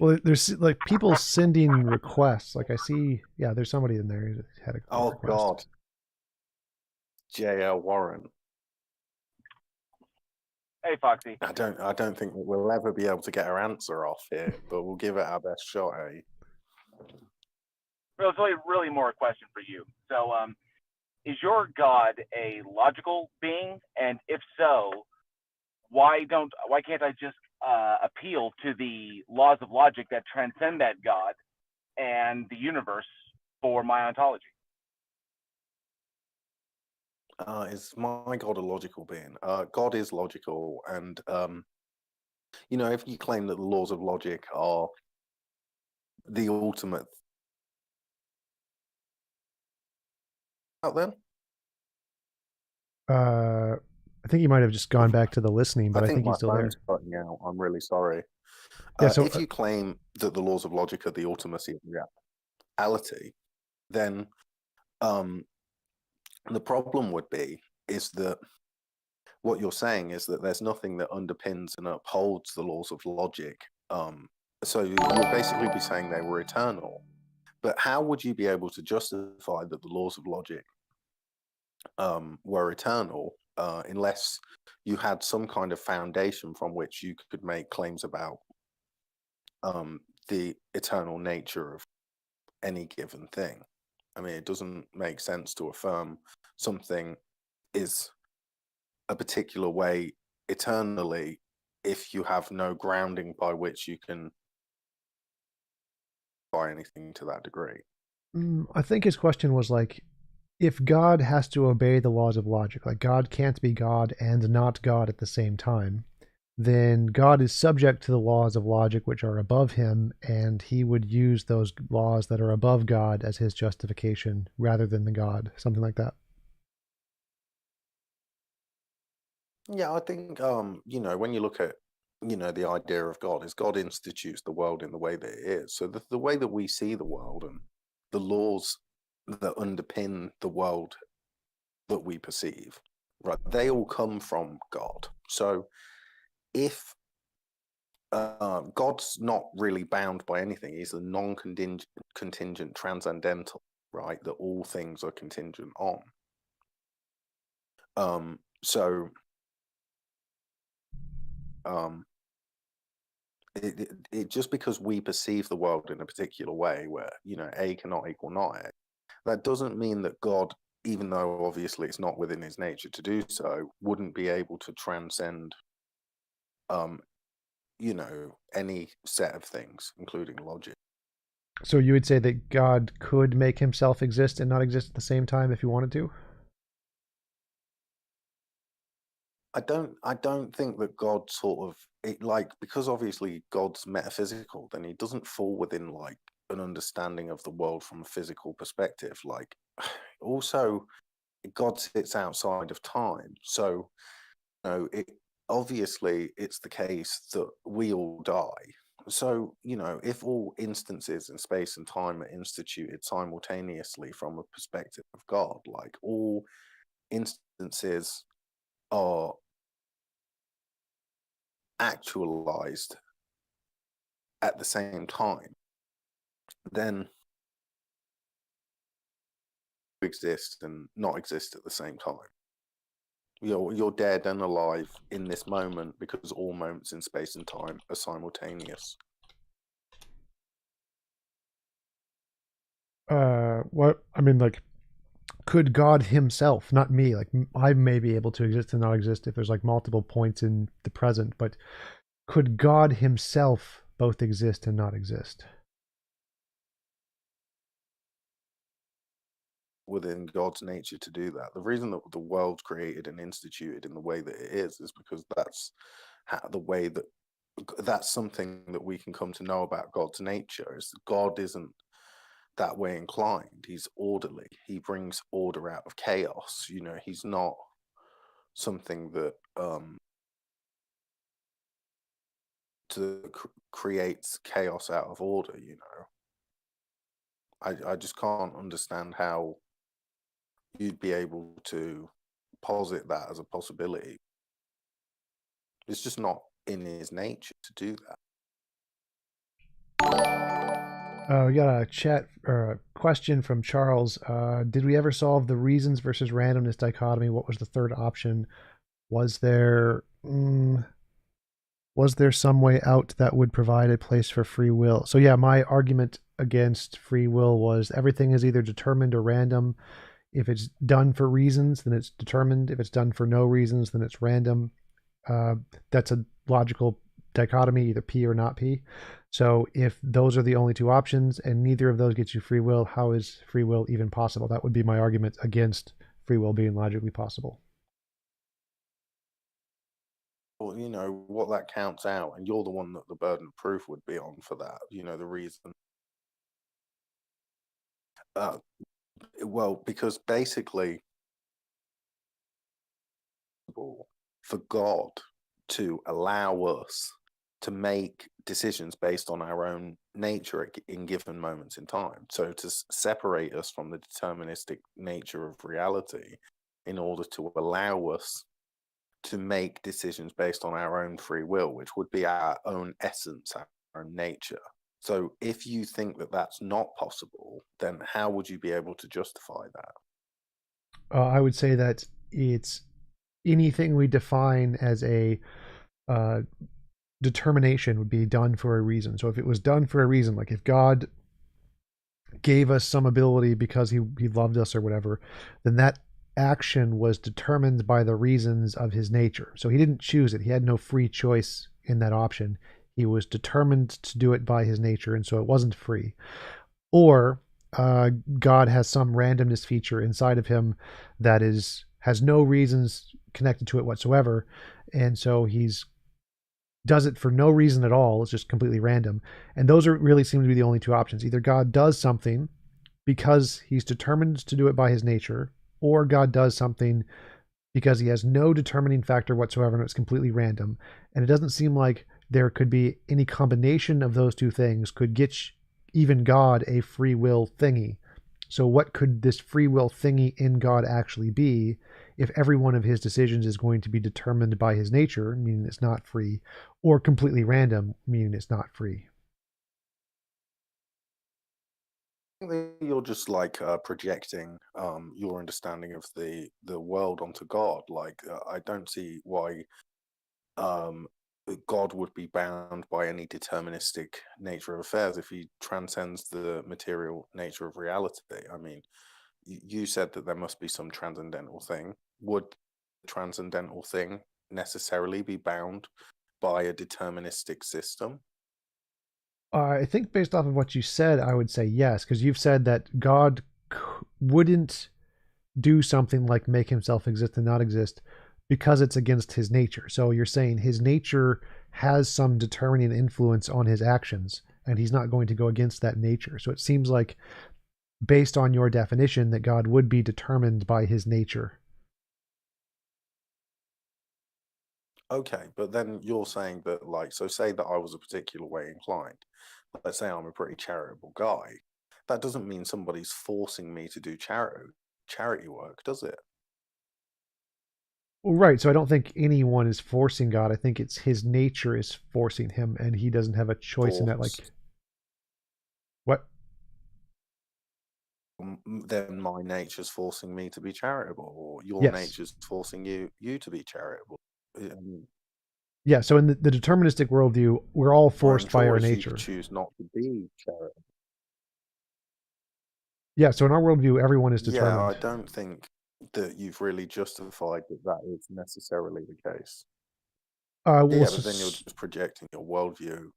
Well, there's like people sending requests. Like I see, yeah, there's somebody in there who had a Oh request. God, J.L. Warren. Hey, Foxy. I don't think that we'll ever be able to get our answer off here, but we'll give it our best shot, eh? Well, it's really more a question for you. So, is your God a logical being? And if so, why can't I just appeal to the laws of logic that transcend that God and the universe for my ontology? Is my God a logical being? God is logical, and if you claim that the laws of logic are the ultimate out then? I think you might have just gone back to the listening, but I think my he's still there. phone's cutting out. I'm really sorry. Yeah, so if you claim that the laws of logic are the ultimacy of reality, then the problem would be is that what you're saying is that there's nothing that underpins and upholds the laws of logic. So you'll basically be saying they were eternal. But how would you be able to justify that the laws of logic were eternal unless you had some kind of foundation from which you could make claims about the eternal nature of any given thing? I mean, it doesn't make sense to affirm something is a particular way eternally if you have no grounding by which you can buy anything to that degree. I think his question was like, if God has to obey the laws of logic, like God can't be God and not God at the same time, then God is subject to the laws of logic which are above him, and he would use those laws that are above God as his justification rather than the God, something like that. Yeah, I think when you look at the idea of God is God institutes the world in the way that it is. So the way that we see the world and the laws that underpin the world that we perceive, right, they all come from God. So if God's not really bound by anything, he's a non-contingent transcendental, right, that all things are contingent on. It just because we perceive the world in a particular way where A cannot equal not A, that doesn't mean that God, even though obviously it's not within his nature to do so, wouldn't be able to transcend any set of things, including logic. So you would say that God could make himself exist and not exist at the same time if he wanted to? I don't think that God sort of because obviously God's metaphysical, then he doesn't fall within like an understanding of the world from a physical perspective. Like also God sits outside of time. So obviously it's the case that we all die. So, if all instances in space and time are instituted simultaneously from a perspective of God, like all instances are actualized at the same time, then exist and not exist at the same time. You're dead and alive in this moment because all moments in space and time are simultaneous. What I mean, like, could God himself, not me, like I may be able to exist and not exist if there's like multiple points in the present, but could God himself both exist and not exist? Within God's nature to do that. The reason that the world's created and instituted in the way that it is because that's that's something that we can come to know about God's nature, is that God isn't that way inclined. He's orderly. He brings order out of chaos. He's not something that creates chaos out of order. I just can't understand how you'd be able to posit that as a possibility. It's just not in his nature to do that. We got a chat or a question from Charles. Did we ever solve the reasons versus randomness dichotomy? What was the third option? Was there some way out that would provide a place for free will? So yeah, my argument against free will was everything is either determined or random. If it's done for reasons, then it's determined. If it's done for no reasons, then it's random. That's a logical dichotomy, either P or not P. So if those are the only two options and neither of those gets you free will, how is free will even possible? That would be my argument against free will being logically possible. Well, you know, what that counts out, and you're the one that the burden of proof would be on for that, you know, the reason. Well, because basically, for God to allow us to make decisions based on our own nature in given moments in time. So to separate us from the deterministic nature of reality in order to allow us to make decisions based on our own free will, which would be our own essence, our own nature. So if you think that that's not possible, then how would you be able to justify that? I would say that it's anything we define as a determination would be done for a reason. So if it was done for a reason, like if God gave us some ability because he loved us or whatever, then that action was determined by the reasons of his nature. So he didn't choose it. He had no free choice in that option. He was determined to do it by his nature, and so it wasn't free. Or God has some randomness feature inside of him that has no reasons connected to it whatsoever, and so he's does it for no reason at all. It's just completely random. And those really seem to be the only two options. Either God does something because he's determined to do it by his nature, or God does something because he has no determining factor whatsoever and it's completely random. And it doesn't seem like there could be any combination of those two things could get even God a free will thingy. So what could this free will thingy in God actually be if every one of his decisions is going to be determined by his nature, meaning it's not free, or completely random, meaning it's not free? I think that you're just like projecting your understanding of the world onto God. Like I don't see why God would be bound by any deterministic nature of affairs if he transcends the material nature of reality. I mean, you said that there must be some transcendental thing. Would the transcendental thing necessarily be bound by a deterministic system? I think based off of what you said, I would say yes, because you've said that God wouldn't do something like make himself exist and not exist because it's against his nature. So you're saying his nature has some determining influence on his actions, and he's not going to go against that nature. So it seems like, based on your definition, that God would be determined by his nature. Okay, but then you're saying that, like, so say that I was a particular way inclined. Let's say I'm a pretty charitable guy. That doesn't mean somebody's forcing me to do charity work, does it? Well, right. So I don't think anyone is forcing God. I think it's his nature is forcing him, and he doesn't have a choice in that. Like, what? Then my nature's forcing me to be charitable, or your Yes. nature's forcing you to be charitable. Yeah. So in the deterministic worldview, we're all forced by our nature. You choose not to be charitable. Yeah. So in our worldview, everyone is determined. Yeah, I don't think that you've really justified that is necessarily the case. Well, yeah, but then you're just projecting your worldview,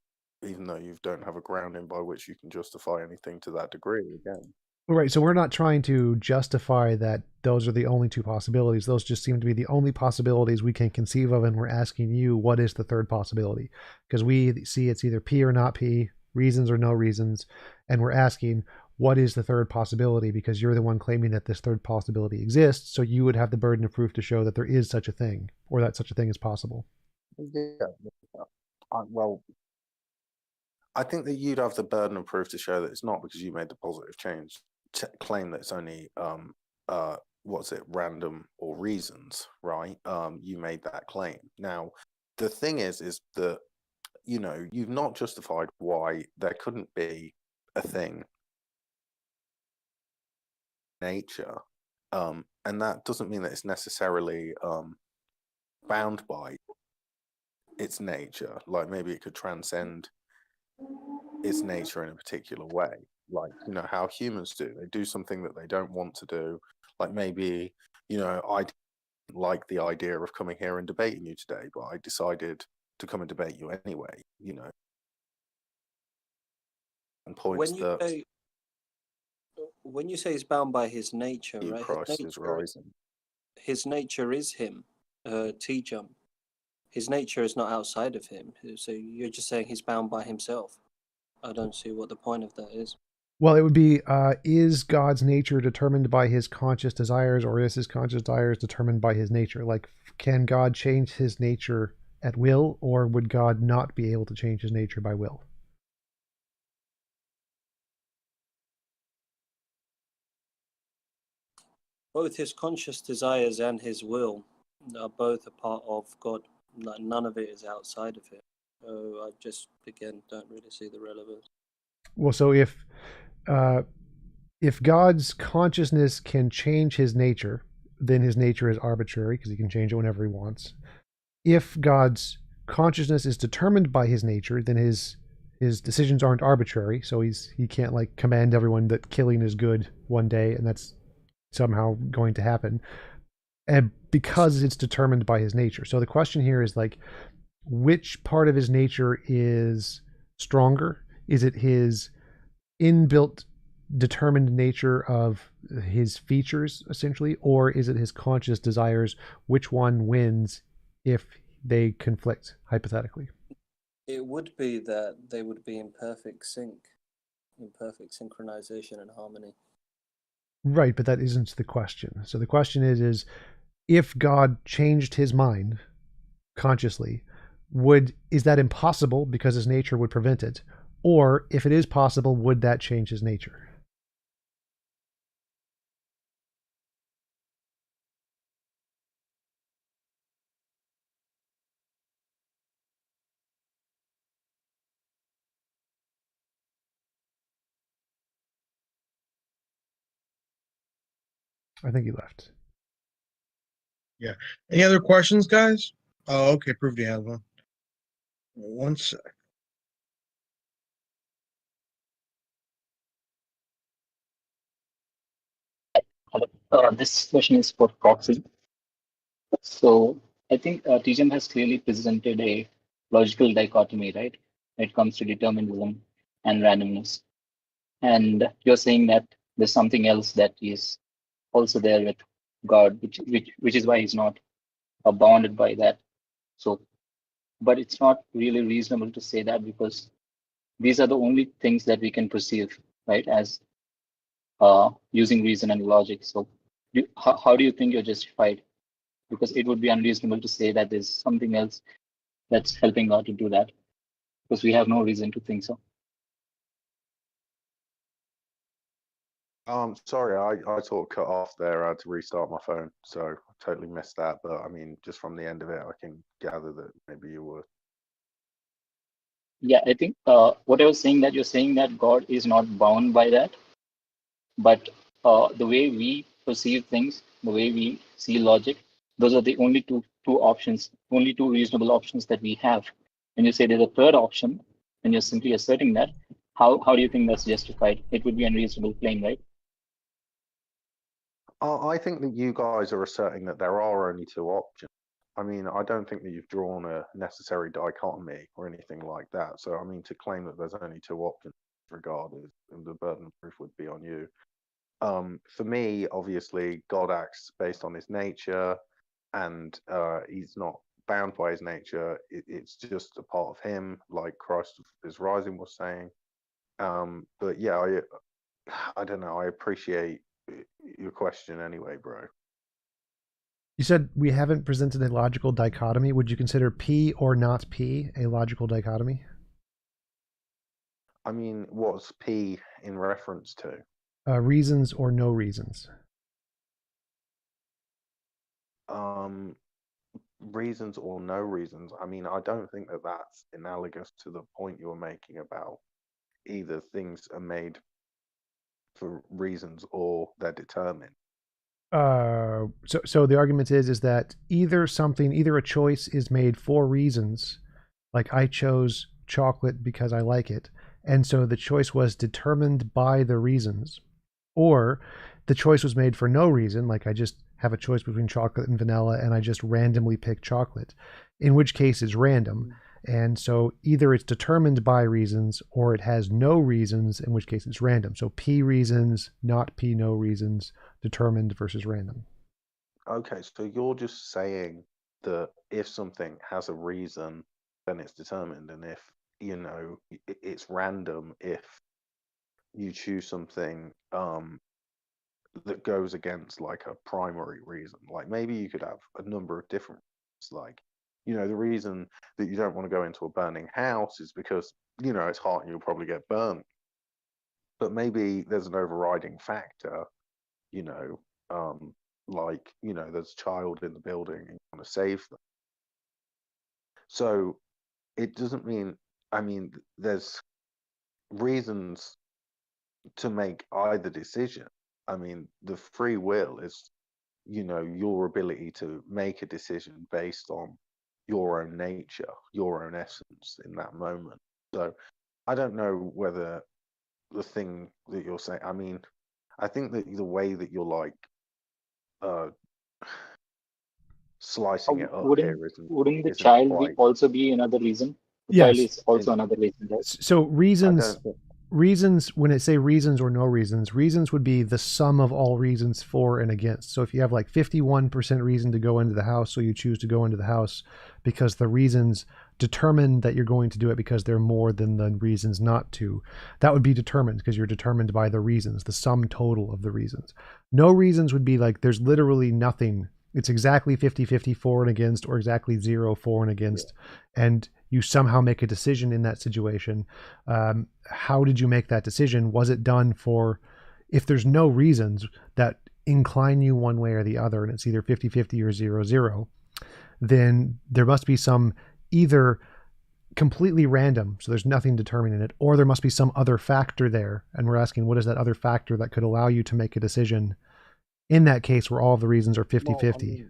even though you don't have a grounding by which you can justify anything to that degree again. Right. So we're not trying to justify that those are the only two possibilities. Those just seem to be the only possibilities we can conceive of. And we're asking you, what is the third possibility? Because we see it's either P or not P, reasons or no reasons. And we're asking, what is the third possibility? Because you're the one claiming that this third possibility exists. So you would have the burden of proof to show that there is such a thing, or that such a thing is possible. Yeah. Well, I think that you'd have the burden of proof to show that it's not, because you made the positive change claim that it's only random or reasons, right? You made that claim. Now the thing is that, you know, you've not justified why there couldn't be a thing, nature, and that doesn't mean that it's necessarily bound by its nature. Like maybe it could transcend its nature in a particular way, like, you know, how humans do. They do something that they don't want to do. Like maybe, you know, I didn't like the idea of coming here and debating you today, but I decided to come and debate you anyway, you know. And points that when you say he's bound by his nature, right? Christ is rising. His nature is him, TJump. His nature is not outside of him. So you're just saying he's bound by himself. I don't see what the point of that is. Well, it would be, is God's nature determined by his conscious desires, or is his conscious desires determined by his nature? Like, can God change his nature at will, or would God not be able to change his nature by will? Both his conscious desires and his will are both a part of God. Like, none of it is outside of him. So I just, again, don't really see the relevance. Well, so if God's consciousness can change his nature, then his nature is arbitrary because he can change it whenever he wants. If God's consciousness is determined by his nature, then his decisions aren't arbitrary. So he can't like command everyone that killing is good one day and that's somehow going to happen. And because it's determined by his nature. So the question here is like, which part of his nature is stronger? Is it his inbuilt determined nature of his features essentially, or is it his conscious desires? Which one wins if they conflict hypothetically? It would be that they would be in perfect sync, in perfect synchronization and harmony. Right, but that isn't the question. So the question is if God changed his mind consciously, is that impossible because his nature would prevent it? Or if it is possible, would that change his nature? I think he left. Yeah. Any other questions, guys? Oh, okay. Prove you have one. One sec. This question is for Foxy. So I think TJump has clearly presented a logical dichotomy, right? When it comes to determinism and randomness. And you're saying that there's something else that is also there with God, which is why he's not bounded by that. So, but it's not really reasonable to say that because these are the only things that we can perceive, right? As using reason and logic. So how do you think you're justified? Because it would be unreasonable to say that there's something else that's helping God to do that, because we have no reason to think so. Sorry, I sort of cut off there. I had to restart my phone, so I totally missed that. But I mean, just from the end of it, I can gather that maybe you were. Yeah, I think what I was saying, that you're saying that God is not bound by that, but the way we perceive things, the way we see logic, those are the only two options, only two reasonable options that we have. When you say there's a third option, and you're simply asserting that, how do you think that's justified? It would be unreasonable claim, right? I think that you guys are asserting that there are only two options. I mean, I don't think that you've drawn a necessary dichotomy or anything like that. So, I mean, to claim that there's only two options regarded, the burden of proof would be on you. For me, obviously, God acts based on his nature, and he's not bound by his nature. It's just a part of him, like Christ is rising was saying. But yeah, I don't know. I appreciate your question anyway, bro. You said we haven't presented a logical dichotomy. Would you consider P or not P a logical dichotomy? I mean, what's P in reference to? Reasons or no reasons? reasons or no reasons, I mean, I don't think that that's analogous to the point you were making about either things are made for reasons or they're determined. So the argument is that either a choice is made for reasons, like I chose chocolate because I like it, and so the choice was determined by the reasons, or the choice was made for no reason, like I just have a choice between chocolate and vanilla and I just randomly pick chocolate, in which case it's random. And so either it's determined by reasons or it has no reasons, in which case it's random. So P reasons, not P no reasons, determined versus random. Okay, so you're just saying that if something has a reason, then it's determined, and if, you know, it's random if you choose something that goes against like a primary reason. Like maybe you could have a number of different reasons, like, you know, the reason that you don't want to go into a burning house is because, you know, it's hot and you'll probably get burnt. But maybe there's an overriding factor, you know, like, you know, there's a child in the building and you want to save them. So it doesn't mean, I mean, there's reasons to make either decision. I mean, the free will is, you know, your ability to make a decision based on your own nature, your own essence in that moment. So I don't know whether the thing that you're saying, I mean, I think that the way that you're like slicing it up here Wouldn't the isn't child quite. also be another reason? The Yes. child is also another reason, right? So reasons, when I say reasons or no reasons, reasons would be the sum of all reasons for and against. So if you have like 51% reason to go into the house, so you choose to go into the house because the reasons determine that you're going to do it because they're more than the reasons not to, that would be determined because you're determined by the reasons, the sum total of the reasons. No reasons would be like there's literally nothing. It's exactly 50-50 for and against, or exactly 0 for and against. Yeah. And you somehow make a decision in that situation. How did you make that decision? Was it done for, if there's no reasons that incline you one way or the other, and it's either 50-50 or 0-0, then there must be some either completely random, so there's nothing determining it, or there must be some other factor there. And we're asking, what is that other factor that could allow you to make a decision in that case where all of the reasons are 50-50? Well, I mean,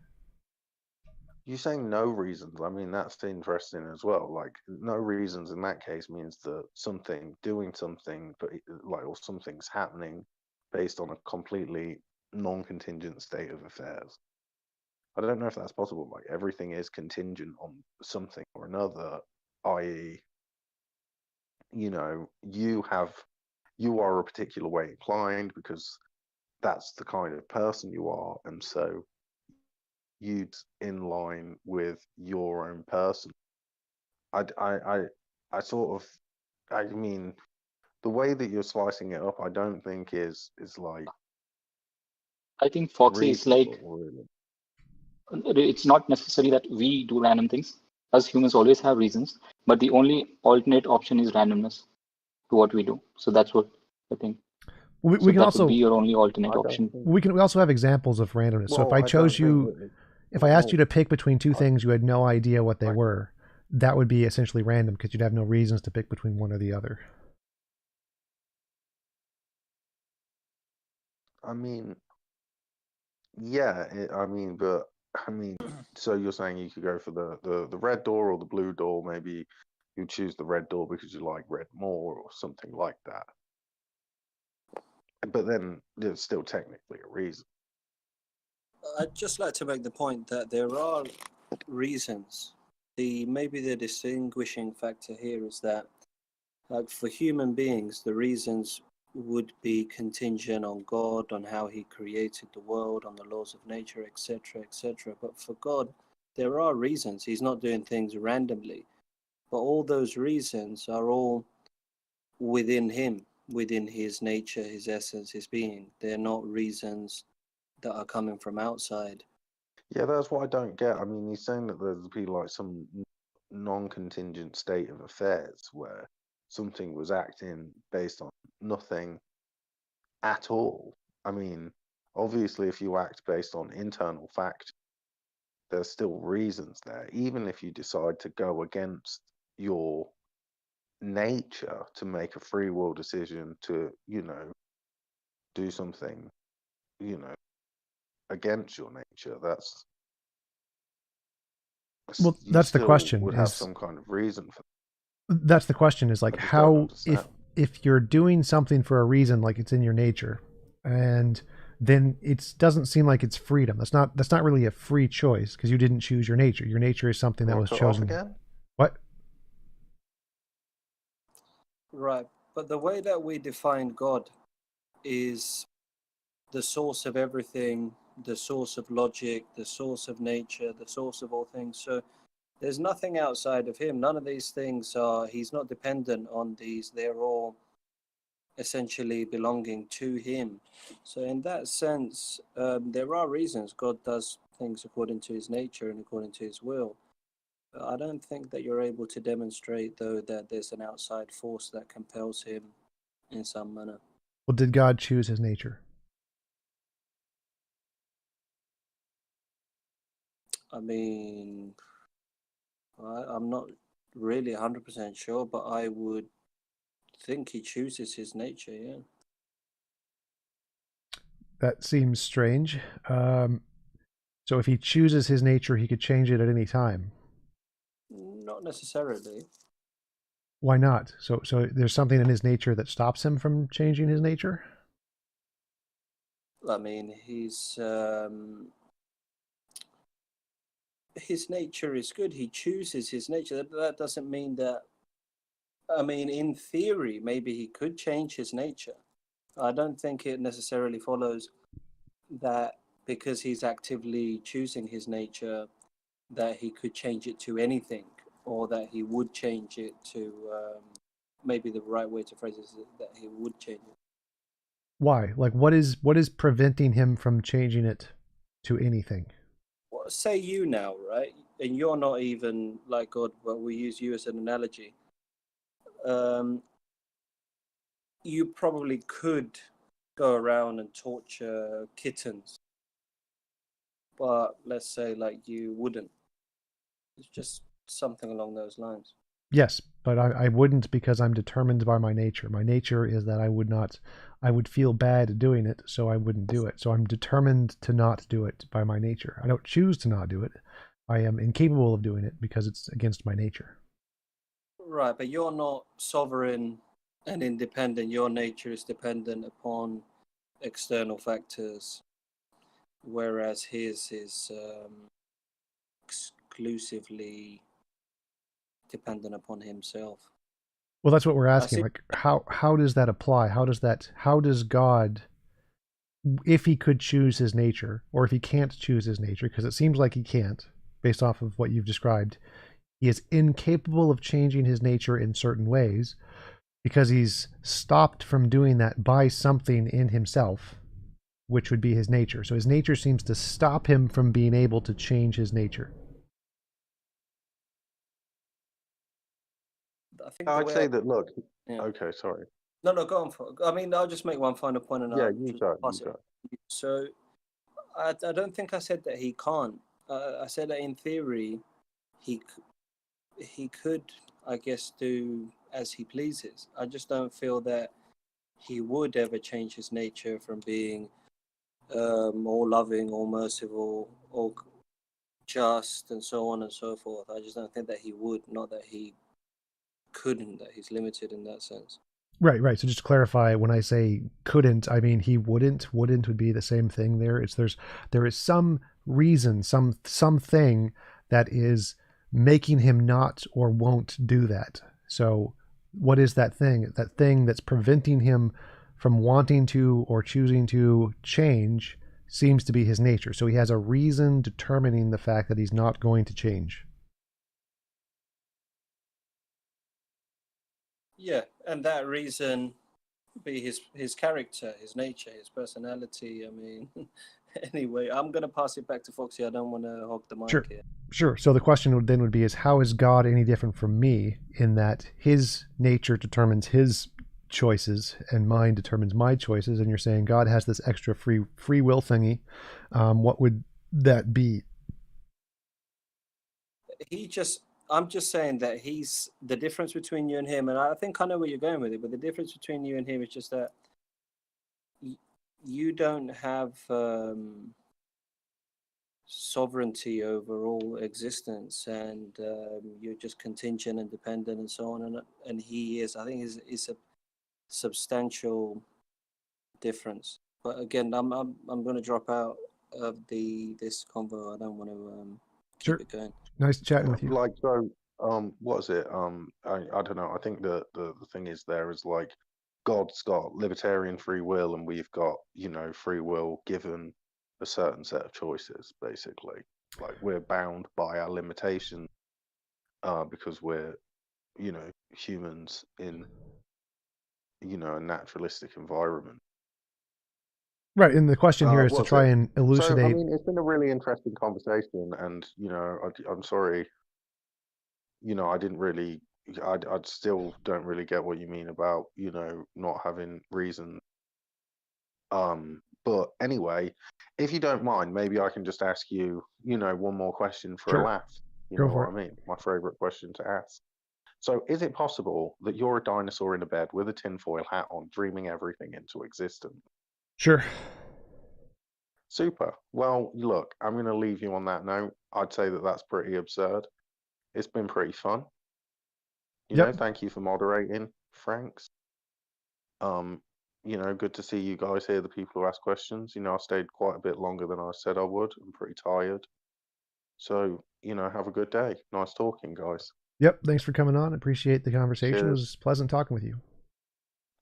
you're saying no reasons. I mean, that's interesting as well. Like, no reasons in that case means that something, doing something, but like, or something's happening based on a completely non-contingent state of affairs. I don't know if that's possible. Like, everything is contingent on something or another, i.e., you know, you are a particular way inclined because that's the kind of person you are, and so you'd in line with your own person. I sort of, I mean, the way that you're slicing it up, I don't think is like. I think Foxy is like, really. It's not necessary that we do random things. Us humans always have reasons, but the only alternate option is randomness to what we do. So that's what I think. We so can that also would be your only alternate option. We also have examples of randomness. Well, so if I chose you, if I asked you to pick between two things, you had no idea what they were, that would be essentially random because you'd have no reasons to pick between one or the other. I mean, yeah, so you're saying you could go for the red door or the blue door? Maybe you choose the red door because you like red more or something like that. But then there's still technically a reason. I'd just like to make the point that there are reasons. Maybe the distinguishing factor here is that, like, for human beings, the reasons would be contingent on God, on how he created the world, on the laws of nature, etc., etc. But for God, there are reasons. He's not doing things randomly. But all those reasons are all within him, within his nature, his essence, his being. They're not reasons that are coming from outside. Yeah, that's what I don't get. I mean, he's saying that there'd be like some non-contingent state of affairs where something was acting based on nothing at all. I mean, obviously, if you act based on internal fact, there's still reasons there, even if you decide to go against your nature to make a free will decision to, do something, against your nature. Well, You that's the still question. would have some kind of reason for. That's the question. Is like I just don't how understand. if you're doing something for a reason, like it's in your nature, and then it doesn't seem like it's freedom. That's not really a free choice because you didn't choose your nature. Your nature is something that Want was to cut chosen. off again? What? Right. But the way that we define God is the source of everything, the source of logic, the source of nature, the source of all things. So there's nothing outside of him. None of these things he's not dependent on these. They're all essentially belonging to him. So in that sense, there are reasons God does things according to his nature and according to his will. But I don't think that you're able to demonstrate, though, that there's an outside force that compels him in some manner. Well, did God choose his nature? I mean, I'm not really 100% sure, but I would think he chooses his nature, yeah. That seems strange. So if he chooses his nature, he could change it at any time. Not necessarily. Why not? So there's something in his nature that stops him from changing his nature? I mean, his nature is good. He chooses his nature. That doesn't mean that. I mean, in theory, maybe he could change his nature. I don't think it necessarily follows that because he's actively choosing his nature, that he could change it to anything, or that he would change it to. Maybe the right way to phrase it is that he would change it. Why? Like, what is preventing him from changing it to anything? Well, say you now, right? And you're not even like God, but we use you as an analogy. You probably could go around and torture kittens, but let's say like you wouldn't. It's just something along those lines. Yes, but I wouldn't because I'm determined by my nature. My nature is that I would feel bad doing it, so I wouldn't do it. So I'm determined to not do it by my nature. I don't choose to not do it. I am incapable of doing it because it's against my nature. Right, but you're not sovereign and independent. Your nature is dependent upon external factors, whereas his is exclusively dependent upon himself. Well, that's what we're asking. Like, how does that apply? How does God, if he could choose his nature, or if he can't choose his nature, because it seems like he can't, based off of what you've described, he is incapable of changing his nature in certain ways because he's stopped from doing that by something in himself, which would be his nature. So his nature seems to stop him from being able to change his nature. I think I'd say that. Look. Yeah. Okay, sorry. No, go on. I mean, I'll just make one final point and I'll You just go. pass it. So, I don't think I said that he can't. I said that in theory, he could, I guess, do as he pleases. I just don't feel that he would ever change his nature from being all loving, all merciful, all just, and so on and so forth. I just don't think that he would. Not that he couldn't. That he's limited in that sense. Right. So just to clarify, when I say couldn't, I mean he wouldn't. Wouldn't would be the same thing there. There is some reason, something that is making him not or won't do that. So what is that thing? That thing that's preventing him from wanting to or choosing to change seems to be his nature. So he has a reason determining the fact that he's not going to change. Yeah, and that reason be his character, his nature, his personality. I mean, anyway, I'm going to pass it back to Foxy. I don't want to hog the mic here. Sure. So the question would be is how is God any different from me in that his nature determines his choices and mine determines my choices? And you're saying God has this extra free will thingy. What would that be? I'm just saying that he's the difference between you and him, and I think I know where you're going with it, but the difference between you and him is just that you don't have sovereignty over all existence, and you're just contingent and dependent and so on, and he is. I think is a substantial difference. But again, I'm going to drop out of this convo. I don't want to keep it going. Nice chatting with you. Like, so, what is it? I don't know. I think the thing is there is like God's got libertarian free will, and we've got, you know, free will given a certain set of choices, basically. Like, we're bound by our limitations because we're, you know, humans in, you know, a naturalistic environment. Right, and the question here is to try and elucidate. So, I mean, it's been a really interesting conversation, and, you know, I'm sorry, you know, I still don't really get what you mean about, you know, not having reason. But anyway, if you don't mind, maybe I can just ask you, you know, one more question for a laugh. You know what I mean? My favorite question to ask. So, is it possible that you're a dinosaur in a bed with a tinfoil hat on, dreaming everything into existence? Sure. Super. Well, look, I'm going to leave you on that note. I'd say that that's pretty absurd. It's been pretty fun. You know, thank you for moderating, Franks. You know, good to see you guys here, the people who ask questions. You know, I stayed quite a bit longer than I said I would. I'm pretty tired. So, you know, have a good day. Nice talking, guys. Yep. Thanks for coming on. Appreciate the conversation. Cheers. It was pleasant talking with you.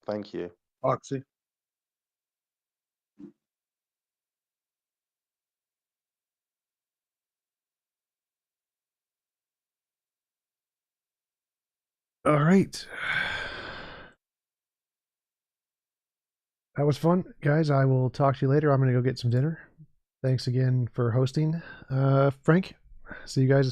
Thank you. Foxy. All right. That was fun, guys. I will talk to you later. I'm going to go get some dinner. Thanks again for hosting. Frank, see you guys